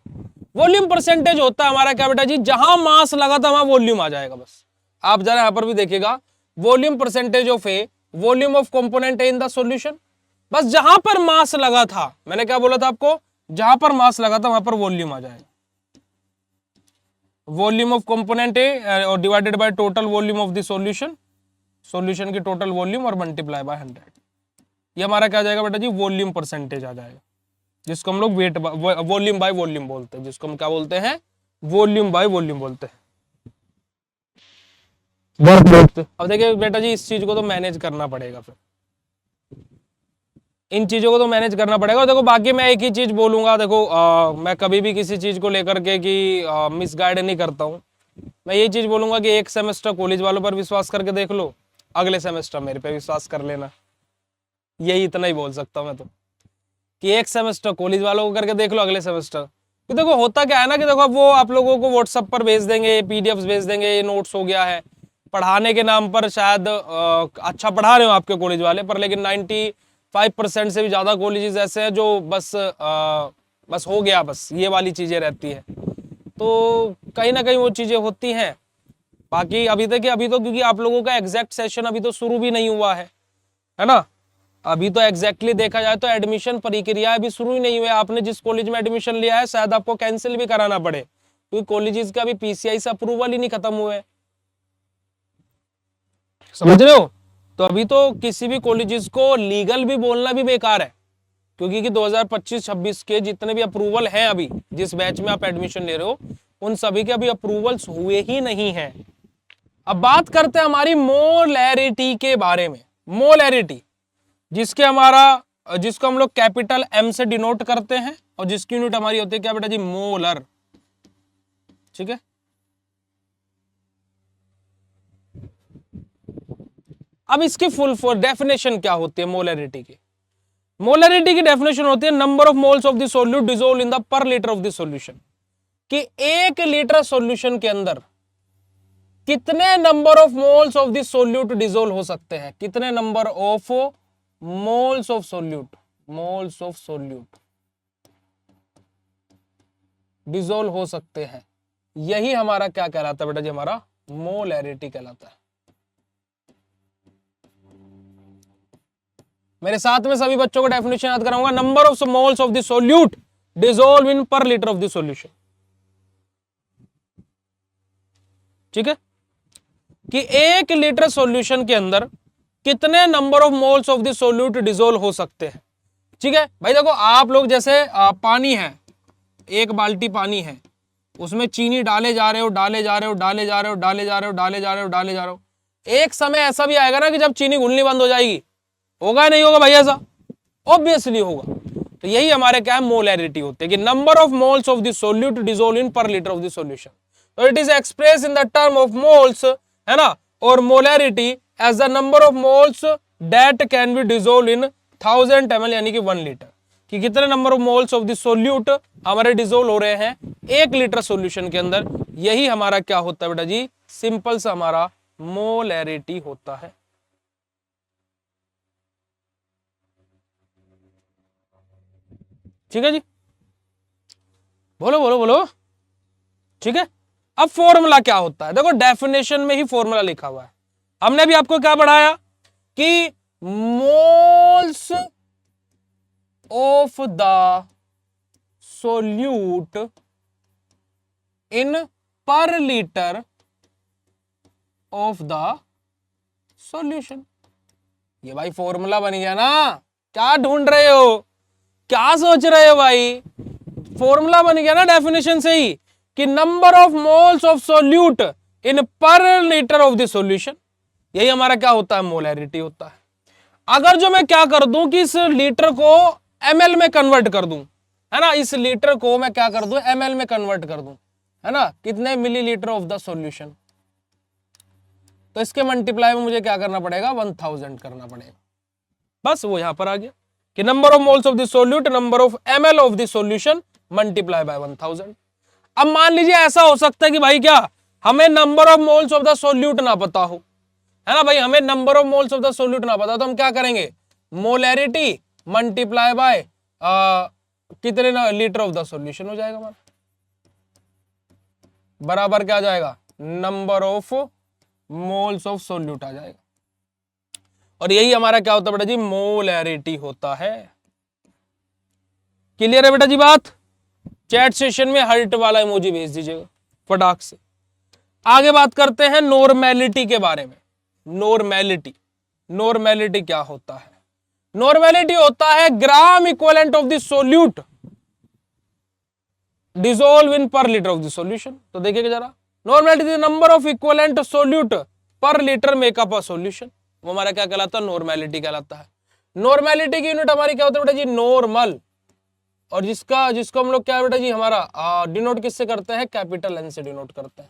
वॉल्यूम परसेंटेज होता है हमारा क्या बेटा जी, जहां मास लगा था वहां वॉल्यूम आ जाएगा बस। आप जरा यहां पर भी देखिएगा, volume percentage of A, volume of component A in the solution. बस जहां पर मास लगा था, मैंने क्या बोला था आपको, जहां पर मास लगा था वहां पर वॉल्यूम आ जाएगा। वॉल्यूम ऑफ कंपोनेंट ए और divided by total volume of the solution, solution की टोटल वॉल्यूम और मल्टीप्लाई बाय 100। ये हमारा क्या आ जाएगा बेटा जी, वॉल्यूम परसेंटेज आ जाएगा, जिसको हम लोग वेट वॉल्यूम बाय वॉल्यूम बोलते हैं, जिसको हम क्या बोलते हैं, वॉल्यूम बाय वॉल्यूम बोलते हैं, वर्क बोलते हैं। अब देखिए बेटा जी, इस चीज को तो मैनेज करना पड़ेगा, फिर इन चीजों को तो मैनेज करना पड़ेगा। देखो बाकी मैं एक ही चीज बोलूंगा, देखो मैं कभी भी किसी चीज को लेकर के कि मिसगाइड नहीं करता हूँ। मैं यही चीज बोलूंगा कि एक सेमेस्टर कॉलेज वालों पर विश्वास करके देख लो, अगले सेमेस्टर मेरे पे विश्वास कर लेना। यही इतना ही बोल सकता हूँ मैं तो, कि एक सेमेस्टर कॉलेज वालों को करके देख लो, अगले सेमेस्टर तो देखो होता क्या है ना कि देखो वो आप लोगों को व्हाट्सएप पर भेज देंगे, पीडीएफ्स भेज देंगे, ये नोट्स हो गया है। पढ़ाने के नाम पर शायद अच्छा पढ़ा रहे हो आपके कॉलेज वाले, पर लेकिन 95% से भी ज्यादा कॉलेजेस ऐसे हैं जो बस हो गया, बस ये वाली चीजें रहती है। तो कहीं ना कहीं वो चीजें होती हैं। बाकी अभी तक अभी तो क्योंकि आप लोगों का एग्जैक्ट सेशन अभी तो शुरू भी नहीं हुआ है ना। अभी तो एग्जैक्टली देखा जाए तो एडमिशन प्रक्रिया अभी शुरू ही नहीं हुई है। आपने जिस कॉलेज में एडमिशन लिया है शायद आपको कैंसिल भी कराना पड़े, क्योंकि कॉलेजेस का भी पीसीआई से अप्रूवल ही नहीं खत्म हुए है, समझ रहे हो। तो अभी तो किसी भी कॉलेजेस को लीगल भी बोलना भी बेकार है, क्योंकि 2025-26 के जितने भी अप्रूवल हैं, अभी जिस बैच में आप एडमिशन ले रहे हो उन सभी के अभी अप्रूवल्स हुए ही नहीं हैं। अब बात करते हैं हमारी मोलैरिटी के बारे में। मोलैरिटी जिसको हम लोग कैपिटल एम से डिनोट करते हैं और जिसकी यूनिट हमारी होती है क्या बेटा जी, मोलर, ठीक है। अब इसकी फुल डेफिनेशन क्या होती है मोलैरिटी की? मोलैरिटी की डेफिनेशन होती है number of moles of the solute dissolve in the पर लीटर ऑफ द सॉल्यूशन, कि 1 लीटर सॉल्यूशन के अंदर कितने number of moles of the solute dissolve हो सकते हैं, कितने number of moles of solute dissolve हो सकते हैं। यही हमारा क्या कहलाता है बेटा जी, हमारा मोलैरिटी कहलाता है। मेरे साथ में सभी बच्चों को डेफिनेशन याद कराऊंगा, number of moles of the solute dissolve in per litre of the solution, ठीक है, कि 1 लीटर सॉल्यूशन के अंदर कितने number of moles of the solute dissolve हो सकते हैं, ठीक है। भाई देखो आप लोग जैसे पानी है, 1 बाल्टी पानी है, उसमें चीनी डाले जा रहे हो, डाले जा रहे हो, डाले जा रहे हो, डाले जा रहे हो, डाले जा रहे हो, डाले जा रहे हो, एक समय ऐसा भी आएगा ना कि जब चीनी घुलनी बंद हो जाएगी, होगा नहीं होगा भाई ऐसा? ऑब्वियसली होगा। तो यही हमारे क्या है, मोलैरिटी होती है, कि number of moles of the solute dissolve in per litre of the solution. तो it is express in the term of moles, है ना, और molarity as the number of moles that can be dissolve in 1000 ml, यानी कि 1 litre, कि कितने number of moles of the solute हमारे dissolve हो रहे हैं 1 लीटर सॉल्यूशन के अंदर। यही हमारा क्या होता है बेटा जी, सिंपल सा हमारा मोलैरिटी होता है। ठीक है जी, बोलो बोलो बोलो, ठीक है। अब फॉर्मूला क्या होता है? देखो डेफिनेशन में ही फॉर्मूला लिखा हुआ है, हमने भी आपको क्या पढ़ाया कि moles of the solute in per litre of the solution. ये भाई फॉर्मूला बन गया ना, क्या ढूंढ रहे हो, क्या सोच रहे हो भाई, फॉर्मूला बन गया ना डेफिनेशन से ही कि number of moles of solute in per litre of the solution, यही हमारा क्या होता है, मोलैरिटी होता है। अगर जो मैं क्या कर दूं कि इस लीटर को एमएल में कन्वर्ट कर दूं, है ना, इस लीटर को मैं क्या कर दूं, एमएल में कन्वर्ट कर दूं, है ना, कितने मिलीलीटर ऑफ द सॉल्यूशन, तो इसके मल्टीप्लाई में मुझे क्या करना पड़ेगा, 1000 करना पड़ेगा। बस वो यहां पर आ गया कि number of moles of the solute number of ML of the solution multiply by 1000। अब मान लीजिए ऐसा हो सकता है कि भाई क्या हमें number of moles of the solute ना पता हो, है ना भाई, हमें number of moles of the solute ना पता, तो हम क्या करेंगे, मोलैरिटी मल्टीप्लाई बाय कितने लीटर ऑफ द सॉल्यूशन हो जाएगा हमारा, बराबर क्या आ जाएगा, number of moles of solute आ जाएगा। और यही हमारा क्या होता है बेटा जी, मोलैरिटी होता है। क्लियर है बेटा जी बात? चैट सेशन में हार्ट वाला इमोजी भेज दीजिएगा फटाक से। आगे बात करते हैं नॉर्मेलिटी के बारे में। नॉर्मेलिटी, नॉर्मेलिटी क्या होता है, नॉर्मेलिटी होता है gram equivalent of the solute dissolve in per litre of the solution. तो देखिएगा जरा, normality number of equivalent solute पर लीटर मेकअप अ सॉल्यूशन, वो हमारा क्या कहलाता है, नॉर्मेलिटी कहलाता है। नॉर्मेलिटी की यूनिट हमारी क्या होती है बेटा जी, नॉर्मल, और जिसको हम लोग क्या बेटा जी हमारा डिनोट किससे करते हैं, कैपिटल एन से डिनोट करते हैं।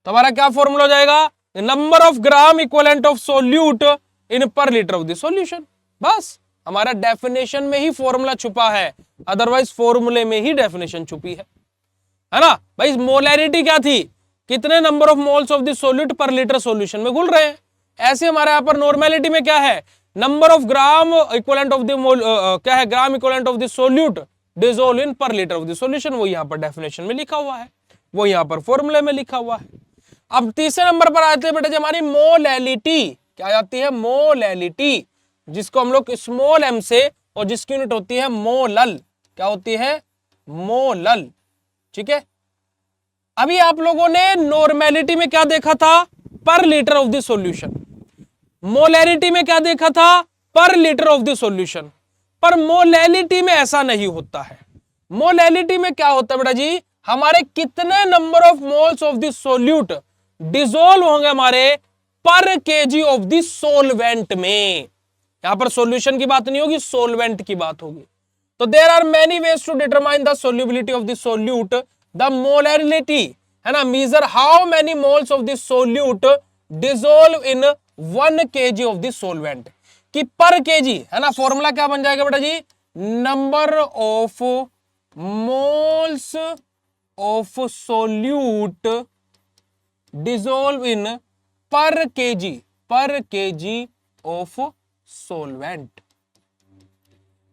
तो हमारा क्या फॉर्मूला हो जाएगा, number of gram equivalent of solute in per litre of the solution. बस हमारा डेफिनेशन में ही फॉर्मूला छुपा है, अदरवाइज फॉर्मूले में ही डेफिनेशन छुपी है ना भाई। मोलैरिटी क्या थी, कितने number of moles of the solute पर लीटर सॉल्यूशन में घुल रहे हैं। ऐसे हमारे यहाँ पर नॉर्मेलिटी में क्या है, number of gram equivalent of the क्या है, gram equivalent of the solute dissolve in per litre of the solution, वो यहाँ पर डेफिनेशन में लिखा हुआ है, वो यहाँ पर फॉर्मूले में लिखा हुआ है। अब तीसरे नंबर पर आते हैं बेटा जी हमारी मोलैलिटी, क्या आती है, मोलैलिटी, जिसको हम लोग स्मॉल एम से, और जिसकी यूनिट होती है मोलल, क्या होती है, मोलल। ठीक है, अभी आप लोगों ने नॉर्मेलिटी में क्या देखा था, पर litre of the solution, molarity में क्या देखा था, पर लीटर ऑफ द सॉल्यूशन, पर मोलैलिटी में ऐसा नहीं होता है। मोलैलिटी में क्या होता है बेटा जी, हमारे कितने number of moles of the solute dissolve होंगे हमारे पर केजी ऑफ द सोलवेंट में। यहां पर सॉल्यूशन की बात नहीं होगी, सोलवेंट की बात होगी। तो there are many ways to determine the solubility of the solute, the molarity, है ना, measure how many moles of the solute dissolve in 1 kg of the solvent, कि पर केजी, है ना, फॉर्मूला क्या बन जाएगा बेटा जी, number of moles of solute dissolve in per KG of solvent.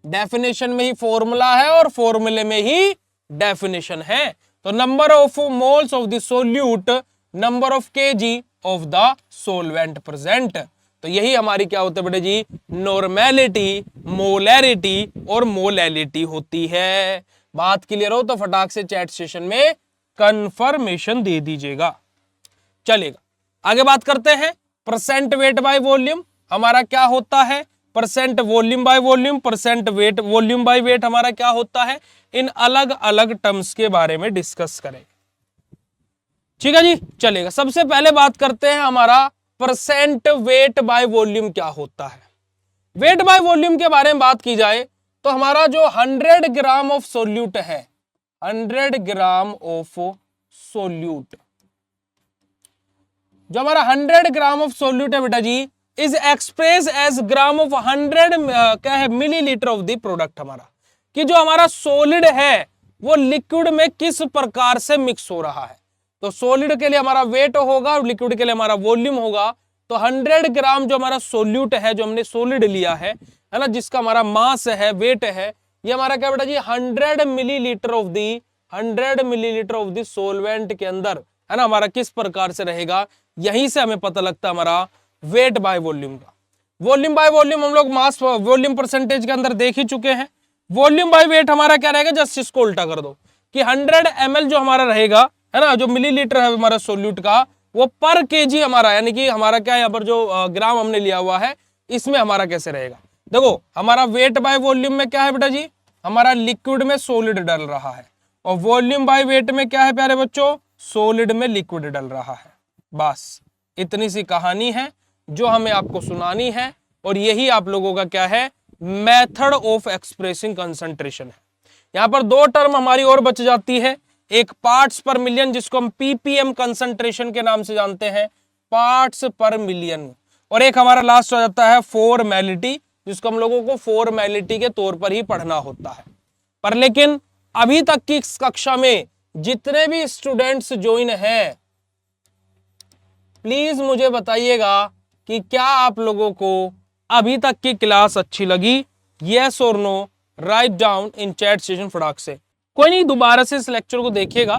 Definition में ही फॉर्मूला है और फॉर्मूले में ही डेफिनेशन है। तो number of moles of the solute, number of KG of the solvent present. तो यही हमारी क्या होता है बेटे जी, नॉर्मेलिटी, मोलैरिटी और मोलैलिटी होती है। बात क्लियर हो तो फटाक से चैट सेशन में कंफर्मेशन दे दीजिएगा। चलेगा, आगे बात करते हैं परसेंट वेट बाय वॉल्यूम हमारा क्या होता है, percent volume by volume, percent weight volume by weight हमारा क्या होता है, इन अलग अलग टर्म्स के बारे में डिस्कस करें। ठीक है जी, चलेगा। सबसे पहले बात करते हैं हमारा परसेंट वेट बाय वॉल्यूम क्या होता है। वेट बाय वॉल्यूम के बारे में बात की जाए तो हमारा जो 100 ग्राम ऑफ सोल्यूट है, 100 ग्राम ऑफ सोल्यूट, जो हमारा 100 ग्राम ऑफ सोल्यूट है बेटा जी, is express as gram of 100 क्या है, मिलीलीटर ऑफ द प्रोडक्ट। हमारा कि जो हमारा सॉलिड है वो लिक्विड में किस प्रकार से मिक्स हो रहा है। तो सॉलिड के लिए हमारा वेट होगा और लिक्विड के लिए हमारा वॉल्यूम होगा। तो 100 ग्राम जो हमारा सोल्यूट है, जो हमने सॉलिड लिया है ना, जिसका हमारा मास है, वेट है, ये हमारा क्या बेटा जी 100 millilitre of the 100 millilitre of the solvent के अंदर, है ना, हमारा किस प्रकार से रहेगा। यहीं से हमें पता लगता है हमारा वेट बाय वॉल्यूम का। वॉल्यूम बाय वॉल्यूम हम लोग मास वॉल्यूम परसेंटेज के अंदर देख ही चुके हैं। वॉल्यूम बाय वेट हमारा क्या रहेगा, जस्ट इसको उल्टा कर दो कि 100 ml जो हमारा रहेगा, है ना, जो मिलीलीटर है हमारा सोल्यूट का, वो पर केजी हमारा, यानी कि हमारा क्या यहाँ पर जो ग्राम हमने लिया हुआ है इसमें हमारा कैसे रहेगा। देखो हमारा वेट बाय वॉल्यूम में क्या है बेटा जी, हमारा लिक्विड में सॉलिड डल रहा है, और वॉल्यूम बाय वेट में क्या है प्यारे बच्चों, सॉलिड में लिक्विड डल रहा है। बस इतनी सी कहानी है जो हमें आपको सुनानी है, और यही आप लोगों का क्या है, मेथड ऑफ एक्सप्रेसिंग कंसंट्रेशन है। यहां पर दो टर्म हमारी और बच जाती है, एक पार्ट्स पर मिलियन जिसको हम पीपीएम कंसंट्रेशन के नाम से जानते हैं, पार्ट्स पर मिलियन, और एक हमारा लास्ट हो जाता है फॉर्मेलिटी, जिसको हम लोगों को फॉर्मेलिटी के तौर पर ही पढ़ना होता है। पर लेकिन अभी तक की इस कक्षा में जितने भी स्टूडेंट्स ज्वाइन हैं, प्लीज मुझे बताइएगा कि क्या आप लोगों को अभी तक की क्लास अच्छी लगी, यस और no, write down in chat session फटाक से। कोई नहीं, दोबारा से इस लेक्चर को देखिएगा,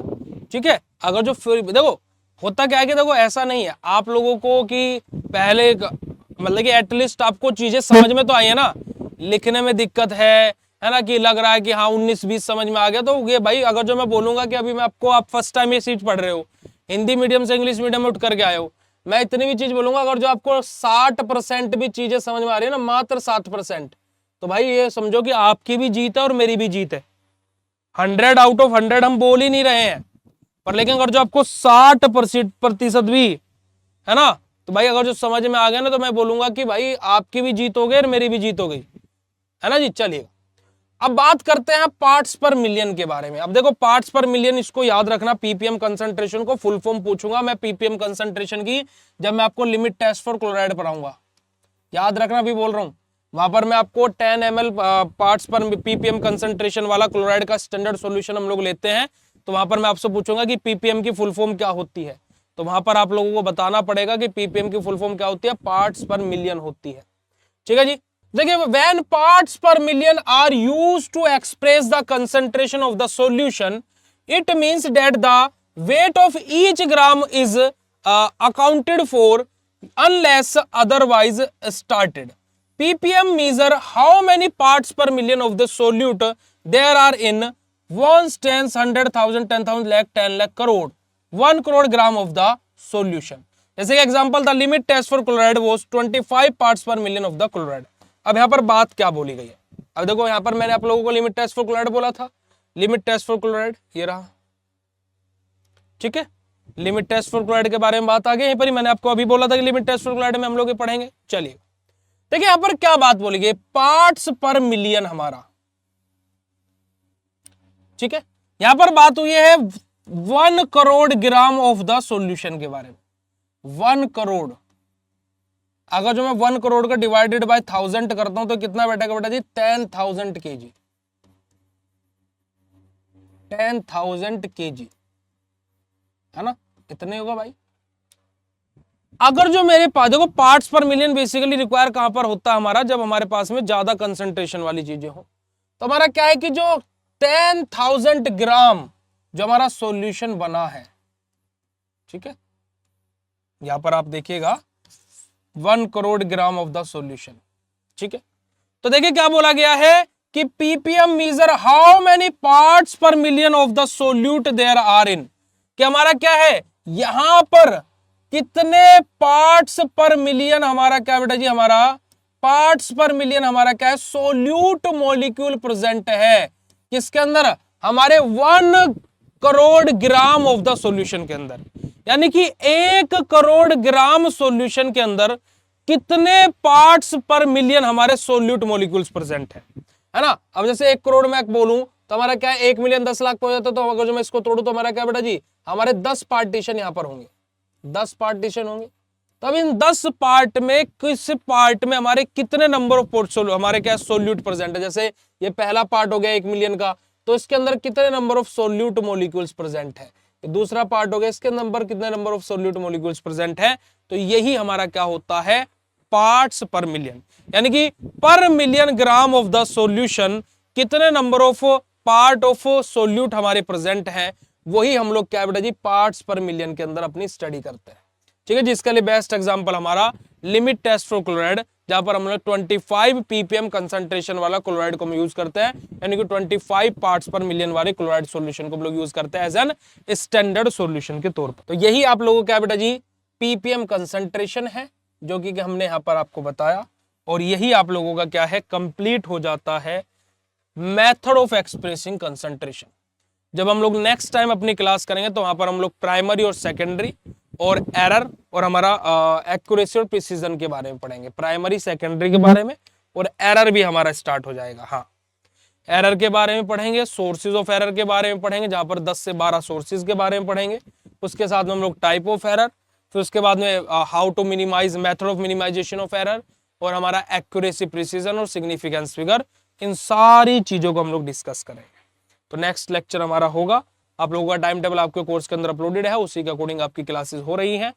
ठीक है। अगर जो फिर देखो होता क्या है कि देखो ऐसा नहीं है आप लोगों को कि पहले मतलब कि एटलीस्ट आपको चीजें समझ में तो आई है ना, लिखने में दिक्कत है ना, कि लग रहा है कि हाँ 19-20 समझ में आ गया, तो ये भाई अगर जो मैं बोलूंगा कि अभी मैं आपको, आप फर्स्ट टाइम ये सीट पढ़ रहे हो, हिंदी मीडियम से इंग्लिश मीडियम में उठ करके आए हो, मैं इतनी भी चीज बोलूंगा, अगर जो आपको 60% भी चीजें समझ में आ रही है ना, मात्र 7%, तो भाई ये समझो कि आपकी भी जीत है और मेरी भी जीत है। 100 आउट ऑफ 100 हम बोल ही नहीं रहे हैं, पर लेकिन अगर जो आपको 60% भी है ना, तो भाई अगर जो समझ में आ गया ना, तो मैं बोलूंगा कि भाई आपकी भी जीत हो गई और मेरी भी जीत हो गई, है ना जी। चलिए अब बात करते हैं पार्ट्स पर मिलियन के बारे में। अब देखो पार्ट्स पर मिलियन, इसको याद रखना, पीपीएम कंसंट्रेशन को फुल फॉर्म पूछूंगा मैं पीपीएम कंसंट्रेशन की, जब मैं आपको लिमिट टेस्ट फॉर क्लोराइड पढ़ाऊंगा, याद रखना, भी बोल रहा हूं, वहां पर मैं आपको 10 ml पार्ट्स पर पीपीएम कंसंट्रेशन वाला क्लोराइड का स्टैंडर्ड सॉल्यूशन हम लोग लेते हैं, तो वहां पर मैं आपसे पूछूंगा कि पीपीएम की फुल फॉर्म क्या होती है, तो वहां पर आप लोगों को बताना पड़ेगा कि पीपीएम की फुल फॉर्म क्या होती है, पार्ट्स पर मिलियन होती है, ठीक है जी। देखिए when parts per million are used to express the concentration of the solution, it means that the weight of each gram is accounted for unless otherwise started. ppm measure how many parts per million of the solute there are in ones, tens, 100,000, 10,000, lakh, 10 lakh, crore, 1 crore gram of the solution। जैसे example, the limit test for chloride was 25 parts per million of the chloride. अब यहाँ पर बात क्या बोली गई है, अब देखो यहाँ पर मैंने आप लोगों को लिमिट टेस्ट फॉर क्लोराइड बोला था, लिमिट टेस्ट फॉर क्लोराइड ये रहा, ठीक है। लिमिट टेस्ट फॉर क्लोराइड के बारे में बात आ गई, यहीं पर ही मैंने आपको अभी बोला था कि लिमिट टेस्ट फॉर क्लोराइड में हम लोग पढ़ेंगे। चलिए देखिए यहां पर क्या बात बोली गई, पार्ट्स पर मिलियन हमारा, ठीक है। यहां पर बात हुई है 1 crore gram of the solution के बारे में। 1 करोड़, अगर जो मैं 1 करोड़ का डिवाइडेड बाय 1000 करता हूं तो कितना बैठेगा बेटा जी, 10,000 kg, 10,000 kg, है ना, इतने होगा भाई। अगर जो मेरे पास देखो parts per million basically require कहां पर होता है हमारा, जब हमारे पास में ज्यादा कंसंट्रेशन वाली चीजें हो, तो हमारा क्या है कि जो 10,000 ग्राम जो हमारा सॉल्यूशन बना है, ठीक है, यहां पर आप देखिएगा 1 crore gram of the solution, ठीक है। तो देखिए क्या बोला गया है कि PPM measure how many parts per million of the solute there are in, कि हमारा क्या है यहां पर कितने पार्ट्स पर मिलियन हमारा क्या बेटा जी, हमारा पार्ट्स पर मिलियन हमारा क्या है, सोल्यूट मॉलिक्यूल प्रेजेंट है, किसके अंदर, हमारे 1 crore gram of the solution के अंदर। यानी कि 1 करोड़ ग्राम सॉल्यूशन के अंदर कितने पार्ट्स पर मिलियन हमारे सोल्यूट मॉलिक्यूल्स प्रेजेंट है ना। अब जैसे 1 करोड़ मैं बोलूं तो हमारा क्या है 1 मिलियन 10 लाख हो जाता, तो अगर जो मैं इसको तोड़ू तो हमारा क्या बेटा जी, हमारे 10 पार्टीशन यहां पर होंगे, 10 पार्टीशन होंगे। तब इन 10 पार्ट में किस पार्ट में हमारे कितने नंबर ऑफ हमारे क्या सोल्यूट प्रेजेंट है। जैसे ये पहला पार्ट हो गया 1 मिलियन का, तो इसके अंदर कितने number of solute molecules present है। दूसरा पार्ट हो गया, इसके नंबर कितने number of solute molecules present है। तो यही हमारा क्या होता है, पार्ट्स पर मिलियन, यानी कि per million gram of the solution कितने number of part of solute हमारे प्रेजेंट हैं, वही हम लोग क्या बेटा जी पार्ट्स पर मिलियन के अंदर अपनी स्टडी करते हैं। ठीक है, जिसके लिए बेस्ट एग्जांपल हमारा लिमिट टेस्ट फॉर क्लोराइड, जहां पर हम लोग 25 ppm कंसंट्रेशन वाला क्लोराइड को हम यूज करते हैं, यानी कि 25 पार्ट्स पर मिलियन वाले क्लोराइड सॉल्यूशन को हम लोग यूज करते हैं एज एन स्टैंडर्ड सॉल्यूशन के तौर पर। तो यही आप लोगों का बेटा जी ppm कंसंट्रेशन है, जो कि हमने यहां पर आपको बताया, और यही आप लोगों का क्या है, कंप्लीट हो जाता है मेथड ऑफ एक्सप्रेसिंग कंसंट्रेशन। जब हम लोग नेक्स्ट टाइम अपनी क्लास करेंगे तो वहां पर हम लोग प्राइमरी और सेकेंडरी और एरर और हमारा एक्यूरेसी और प्रिसीजन के बारे में पढ़ेंगे, प्राइमरी सेकेंडरी के बारे में, और एरर भी हमारा स्टार्ट हो जाएगा। हाँ, एरर के बारे में पढ़ेंगे, सोर्सेज ऑफ एरर के बारे में पढ़ेंगे, जहां पर 10 से 12 सोर्सेज के बारे में पढ़ेंगे। उसके साथ में हम लोग टाइप ऑफ एरर, फिर उसके बाद में how to minimize, method of minimization of error, और हमारा एक्यूरेसी, प्रिसीजन और सिग्निफिकेंस फिगर, इन सारी चीजों को हम लोग डिस्कस करेंगे। तो नेक्स्ट लेक्चर हमारा होगा, आप लोगों का टाइम टेबल आपके कोर्स के अंदर अपलोडेड है, उसी के अकॉर्डिंग आपकी क्लासेस हो रही हैं।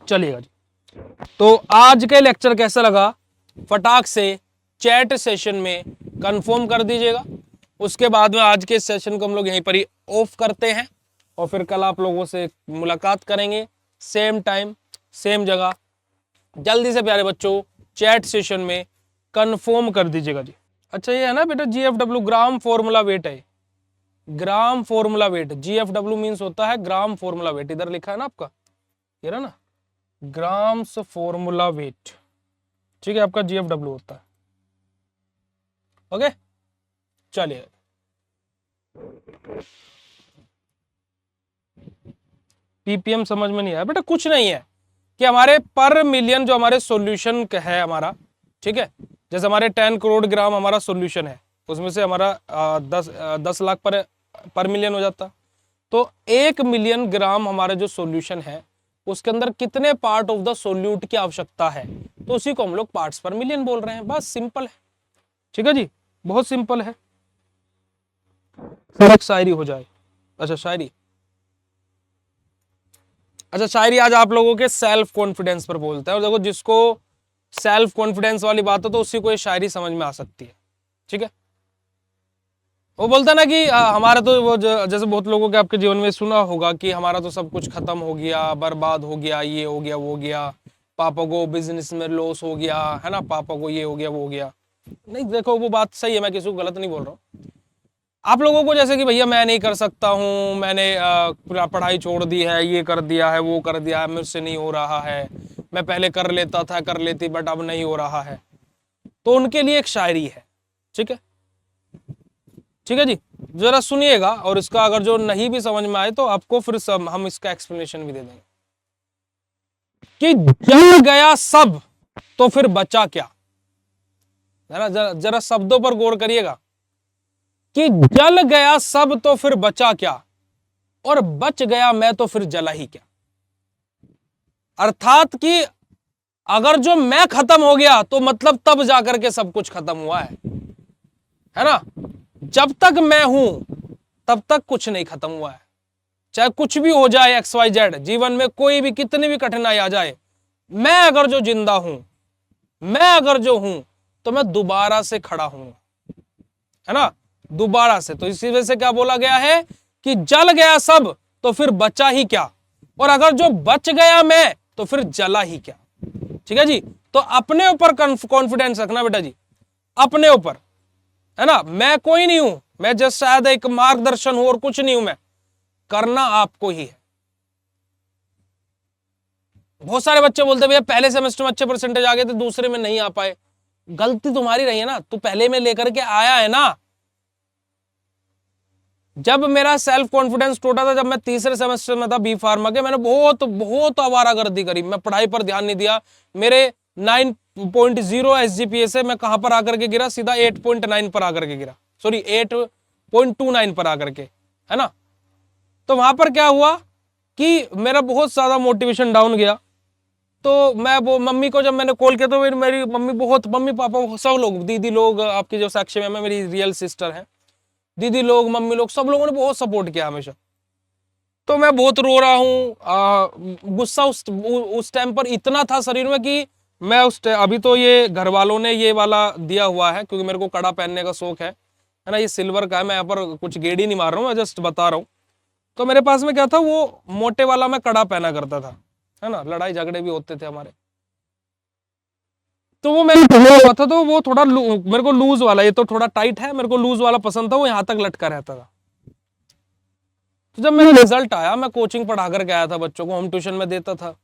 चलिएगा जी, तो आज के लेक्चर कैसा लगा फटाक से चैट सेशन में कंफर्म कर दीजिएगा। उसके बाद में आज के सेशन को हम लोग यहीं पर ही ऑफ करते हैं, और फिर कल आप लोगों से मुलाकात करेंगे, सेम टाइम सेम जगह। जल्दी से प्यारे बच्चों चैट सेशन में कंफर्म कर दीजिएगा जी। अच्छा, ये है ना बेटा GFW, ग्राम फॉर्मूला वेट है, gram formula wait, GFW means होता है ग्राम फॉर्मूला वेट, इधर लिखा है ना आपका, ये रहा ना, ग्राम्स फॉर्मूला वेट, ठीक है, आपका GFW होता है। ओके, चलिए, ppm समझ में नहीं आया बेटा, कुछ नहीं है कि हमारे पर मिलियन जो हमारे सॉल्यूशन है हमारा, ठीक है, जैसे हमारे 10 करोड़ ग्राम हमारा सॉल्यूशन है, उसमें से हमारा 10 लाख पर मिलियन हो जाता, तो 1 मिलियन ग्राम हमारा जो सॉल्यूशन है उसके अंदर कितने पार्ट ऑफ द सोल्यूट की आवश्यकता है, तो उसी को हम लोग पार्ट्स पर मिलियन बोल रहे हैं। बस सिंपल है, ठीक है जी, बहुत सिंपल है। फिर एक शायरी हो जाए। अच्छा शायरी, अच्छा शायरी आज आप लोगों के सेल्फ कॉन्फिडेंस पर बोलते हैं, और देखो जिसको सेल्फ कॉन्फिडेंस वाली बात हो तो उसी को ये शायरी समझ में आ सकती है, ठीक है। वो बोलता है ना कि हमारा तो वो जैसे बहुत लोगों के आपके जीवन में सुना होगा कि हमारा तो सब कुछ खत्म हो गया, बर्बाद हो गया, ये हो गया, वो हो गया, पापा को बिजनेस में लॉस हो गया है ना, पापा को ये हो गया, वो हो गया। नहीं, देखो वो बात सही है, मैं किसी को गलत नहीं बोल रहा हूँ। आप लोगों को जैसे कि भैया मैं नहीं कर सकता हूँ, मैंने पढ़ाई छोड़ दी है, ये कर दिया है, वो कर दिया है, मुझसे नहीं हो रहा है, मैं पहले कर लेता था, कर लेती, बट अब नहीं हो रहा है, तो उनके लिए एक शायरी है, ठीक है, ठीक है जी, जरा सुनिएगा, और इसका अगर जो नहीं भी समझ में आए तो आपको फिर हम इसका एक्सप्लेनेशन भी दे देंगे कि जल गया सब तो फिर बचा क्या। जरा शब्दों पर गौर करिएगा कि जल गया सब तो फिर बचा क्या, और बच गया मैं तो फिर जला ही क्या। अर्थात कि अगर जो मैं खत्म हो गया तो मतलब तब जाकर के सब कुछ खत्म हुआ है ना। जब तक मैं हूं तब तक कुछ नहीं खत्म हुआ है, चाहे कुछ भी हो जाए, XYZ जीवन में कोई भी कितनी भी कठिनाई आ जाए, मैं अगर जो जिंदा हूं, मैं अगर जो हूं, तो मैं दोबारा से खड़ा हूं, है ना, दोबारा से। तो इसी वजह से क्या बोला गया है कि जल गया सब तो फिर बचा ही क्या, और अगर जो बच गया मैं तो फिर जला ही क्या। ठीक है जी, तो अपने ऊपर कॉन्फिडेंस रखना बेटा जी, अपने ऊपर, है ना। मैं कोई नहीं हूं, मैं जस्ट शायद एक मार्गदर्शन हूं और कुछ नहीं हूं मैं, करना आपको ही है। बहुत सारे बच्चे बोलते भैया पहले सेमेस्टर में अच्छे परसेंटेज आ गए थे, दूसरे में नहीं आ पाए। गलती तुम्हारी रही है ना, तू पहले में लेकर के आया है ना। जब मेरा सेल्फ कॉन्फिडेंस टूटा था, जब मैं तीसरे सेमेस्टर में था बी फार्मा के, मैंने बहुत बहुत आवारागर्दी करी, मैं पढ़ाई पर ध्यान नहीं दिया। मेरे 9.0 SGPA से मैं कहां पर आकर के गिरा, सीधा 8.9 पर आकर के गिरा, सॉरी 8.29 पर आकर के, है ना। तो वहां पर क्या हुआ कि मेरा बहुत ज्यादा मोटिवेशन डाउन गया। तो मैं वो मम्मी को जब मैंने कॉल किया तो मेरी मम्मी पापा सब लोग, दीदी लोग, आपकी जो साक्षी मैम है मेरी रियल सिस्टर है, दीदी लोग, मम्मी लोग, सब लोगों ने बहुत सपोर्ट किया हमेशा। तो मैं बहुत रो रहा हूँ, गुस्सा उस टाइम पर इतना था शरीर में कि मैं अभी तो ये घर वालों ने ये वाला दिया हुआ है, क्योंकि मेरे को कड़ा पहनने का शौक है ना, ये सिल्वर का है। मैं यहाँ पर कुछ गेड़ी नहीं मार रहा हूँ, मैं जस्ट बता रहा हूँ। तो मेरे पास में क्या था, वो मोटे वाला मैं कड़ा पहना करता था, है ना, लड़ाई झगड़े भी होते थे हमारे। तो वो मैंने पहना हुआ था, तो वो थोड़ा मेरे को लूज वाला, ये तो थोड़ा टाइट है, मेरे को लूज वाला पसंद था, वो यहाँ तक लटका रहता था। तो जब मेरा रिजल्ट आया, मैं कोचिंग पढ़ा कर आया था, बच्चों को होम ट्यूशन में देता था।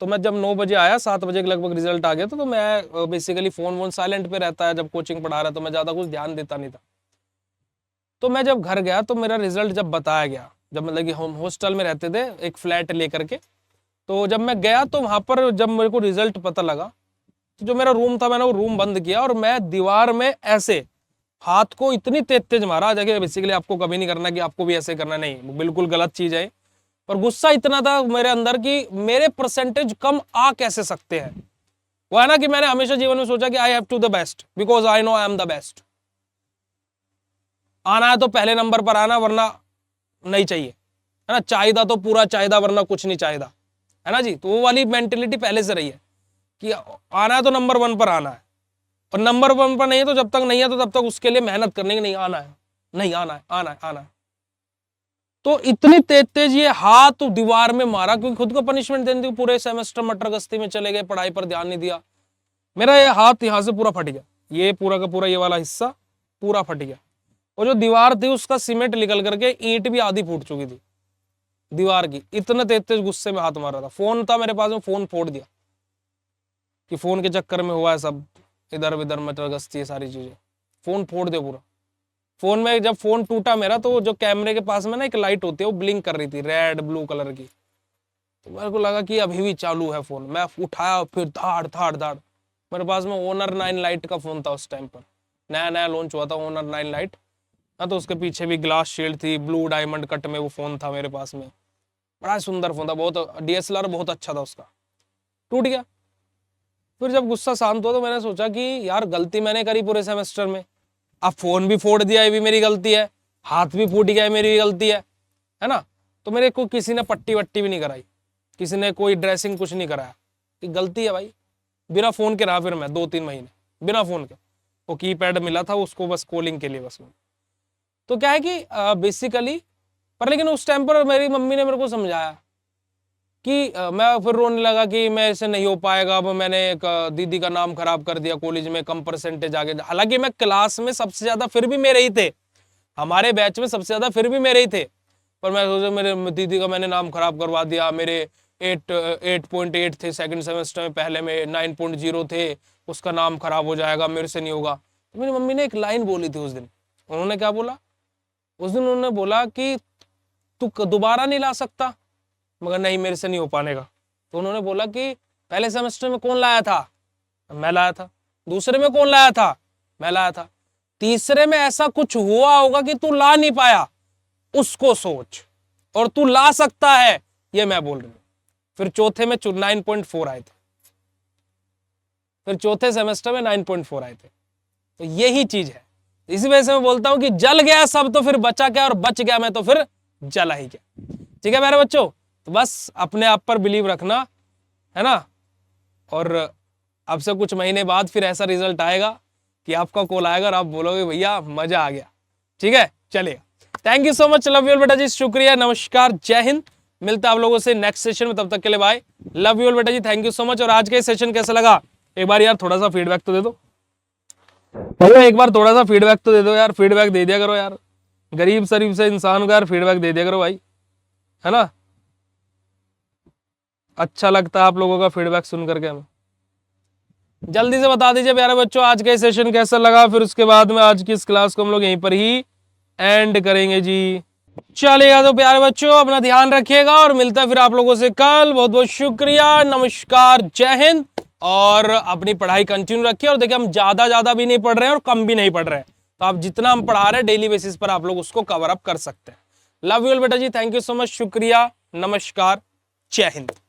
तो मैं जब 9 बजे आया, 7 बजे के लगभग रिजल्ट आ गया था, तो मैं बेसिकली फोन वोन साइलेंट पे रहता है जब कोचिंग पढ़ा रहा, तो मैं ज्यादा कुछ ध्यान देता नहीं था। तो मैं जब घर गया तो मेरा रिजल्ट जब बताया गया, जब मतलब कि हम हॉस्टल में रहते थे एक फ्लैट लेकर के, तो जब मैं गया तो वहां पर जब मेरे को रिजल्ट पता लगा, तो जो मेरा रूम था मैंने वो रूम बंद किया और मैं दीवार में ऐसे हाथ को इतनी तेज तेज मारा, जगह बेसिकली आपको कभी नहीं करना कि आपको भी ऐसे करना, नहीं, बिल्कुल गलत चीज है। पर गुस्सा इतना था मेरे अंदर कि मेरे परसेंटेज कम आ कैसे सकते हैं। वो है ना कि मैंने हमेशा जीवन में सोचा कि I have to the best because I know I am the best. आना है तो पहले नंबर पर आना, वरना नहीं चाहिए, है ना, चाहिदा तो पूरा चाहिदा, वरना कुछ नहीं चाहिदा, है ना जी। तो वो वाली मेंटेलिटी पहले से रही है कि आना है तो नंबर 1 पर आना है, और नंबर 1 पर नहीं है तो जब तक नहीं है तो तब तक उसके लिए मेहनत करने की, नहीं आना है, नहीं आना है, आना है, आना है। तो इतनी तेज तेज ये हाथ दीवार में मारा, क्योंकि खुद को पनिशमेंट देने की, पूरे सेमेस्टर मटर गश्ती में चले गए, पढ़ाई पर ध्यान नहीं दिया, मेरा ये हाथ यहां से पूरा फट गया, ये पूरा का पूरा ये वाला हिस्सा पूरा फट गया। और जो दीवार थी उसका सीमेंट निकल करके ईंट भी आधी फूट चुकी थी दीवार की, इतना तेज तेज गुस्से में हाथ मार रहा था। फोन था मेरे पास में, फोन फोड़ दिया, कि फोन के चक्कर में हुआ है सब, इधर उधर मटर गश्ती है सारी चीजें, फोन फोड़ दिया पूरा। फोन में जब फोन टूटा मेरा, तो जो कैमरे के पास में ना एक लाइट होती है, वो ब्लिंक कर रही थी रेड ब्लू कलर की, तो मेरे को लगा कि अभी भी चालू है फोन। मैं उठाया, फिर धाड़ धाड़ धाड़, मेरे पास में ओनर 9 लाइट का फोन था उस टाइम पर, नया नया लॉन्च हुआ था ओनर 9 लाइट। हाँ, तो उसके पीछे भी ग्लास शील्ड थी, ब्लू डायमंड कट में वो फोन था मेरे पास में, बड़ा सुंदर फोन था, बहुत डीएसएलआर बहुत अच्छा था उसका, टूट गया। फिर जब गुस्सा शांत हुआ तो मैंने सोचा कि यार गलती मैंने करी पूरे सेमेस्टर में, अब फोन भी फोड़ दिया, ये भी मेरी गलती है, हाथ भी फूट गया, मेरी गलती है ना। तो मेरे को किसी ने पट्टी वट्टी भी नहीं कराई, किसी ने कोई ड्रेसिंग कुछ नहीं कराया, कि गलती है भाई। बिना फोन के रहा फिर मैं 2-3 महीने बिना फोन के, वो कीपैड मिला था उसको बस कॉलिंग के लिए बस। तो क्या है कि बेसिकली, पर लेकिन उस टाइम पर मेरी मम्मी ने मेरे को समझाया कि मैं फिर रोने लगा कि मैं ऐसे नहीं हो पाएगा। अब मैंने एक दीदी का नाम खराब कर दिया, कॉलेज में कम परसेंटेज आ गए, हालांकि मैं क्लास में सबसे ज्यादा फिर भी मेरे ही थे, हमारे बैच में सबसे ज्यादा फिर भी मेरे ही थे। पर मैं सोचा मेरे दीदी का मैंने नाम खराब करवा दिया, मेरे 8.8 थे सेकंड सेमेस्टर में, पहले में 9.0 थे, उसका नाम खराब हो जाएगा, मेरे से नहीं होगा। तो मेरी मम्मी ने एक लाइन बोली थी उस दिन, उन्होंने क्या बोला उस दिन, उन्होंने बोला कि तू दोबारा नहीं ला सकता, मगर नहीं, मेरे से नहीं हो पाने का। तो उन्होंने बोला कि पहले सेमेस्टर में कौन लाया था, मैं लाया था। दूसरे में कौन लाया था, मैं लाया था। तीसरे में ऐसा कुछ हुआ होगा कि तू ला नहीं पाया, उसको सोच, और तू ला सकता है, ये मैं बोल रही हूं। फिर चौथे में 9.4 आए थे, फिर चौथे सेमेस्टर में 9.4 आए थे। तो यही चीज है, इसी वजह से मैं बोलता हूं कि जल गया सब तो फिर बचा क्या, और बच गया मैं तो फिर जला ही क्या। ठीक है मेरे बच्चों, तो बस अपने आप पर बिलीव रखना, है ना। और अब से कुछ महीने बाद फिर ऐसा रिजल्ट आएगा कि आपका कॉल आएगा और आप बोलोगे भैया मजा आ गया। ठीक है, चलिए, thank you so much, love you all बेटा जी, शुक्रिया, नमस्कार, जय हिंद। मिलता है आप लोगों से नेक्स्ट सेशन में, तब तक के लिए बाय, लव यू ऑल बेटा जी, थैंक यू सो मच। और आज का सेशन कैसा लगा, एक बार यार थोड़ा सा फीडबैक तो दे दो भैया, एक बार थोड़ा सा फीडबैक तो दे दो यार, फीडबैक दे दिया करो यार, गरीब शरीफ से इंसान को यार फीडबैक दे दिया करो भाई, है ना। अच्छा लगता है आप लोगों का फीडबैक सुन करके हमें। जल्दी से बता दीजिए प्यारे बच्चों आज का सेशन कैसा लगा, फिर उसके बाद में आज की इस क्लास को हम लोग यहीं पर ही एंड करेंगे जी। चलिएगा तो प्यारे बच्चों अपना ध्यान रखिएगा, और मिलता है फिर आप लोगों से कल। बहुत बहुत शुक्रिया, नमस्कार, जय हिंद। और अपनी पढ़ाई कंटिन्यू रखिए, और देखिए हम ज्यादा भी नहीं पढ़ रहे हैं और कम भी नहीं पढ़ रहे हैं, तो आप जितना हम पढ़ा रहे हैं डेली बेसिस पर आप लोग उसको कवर अप कर सकते हैं। लव यू ऑल बेटा जी, थैंक यू सो मच, शुक्रिया, नमस्कार, जय हिंद।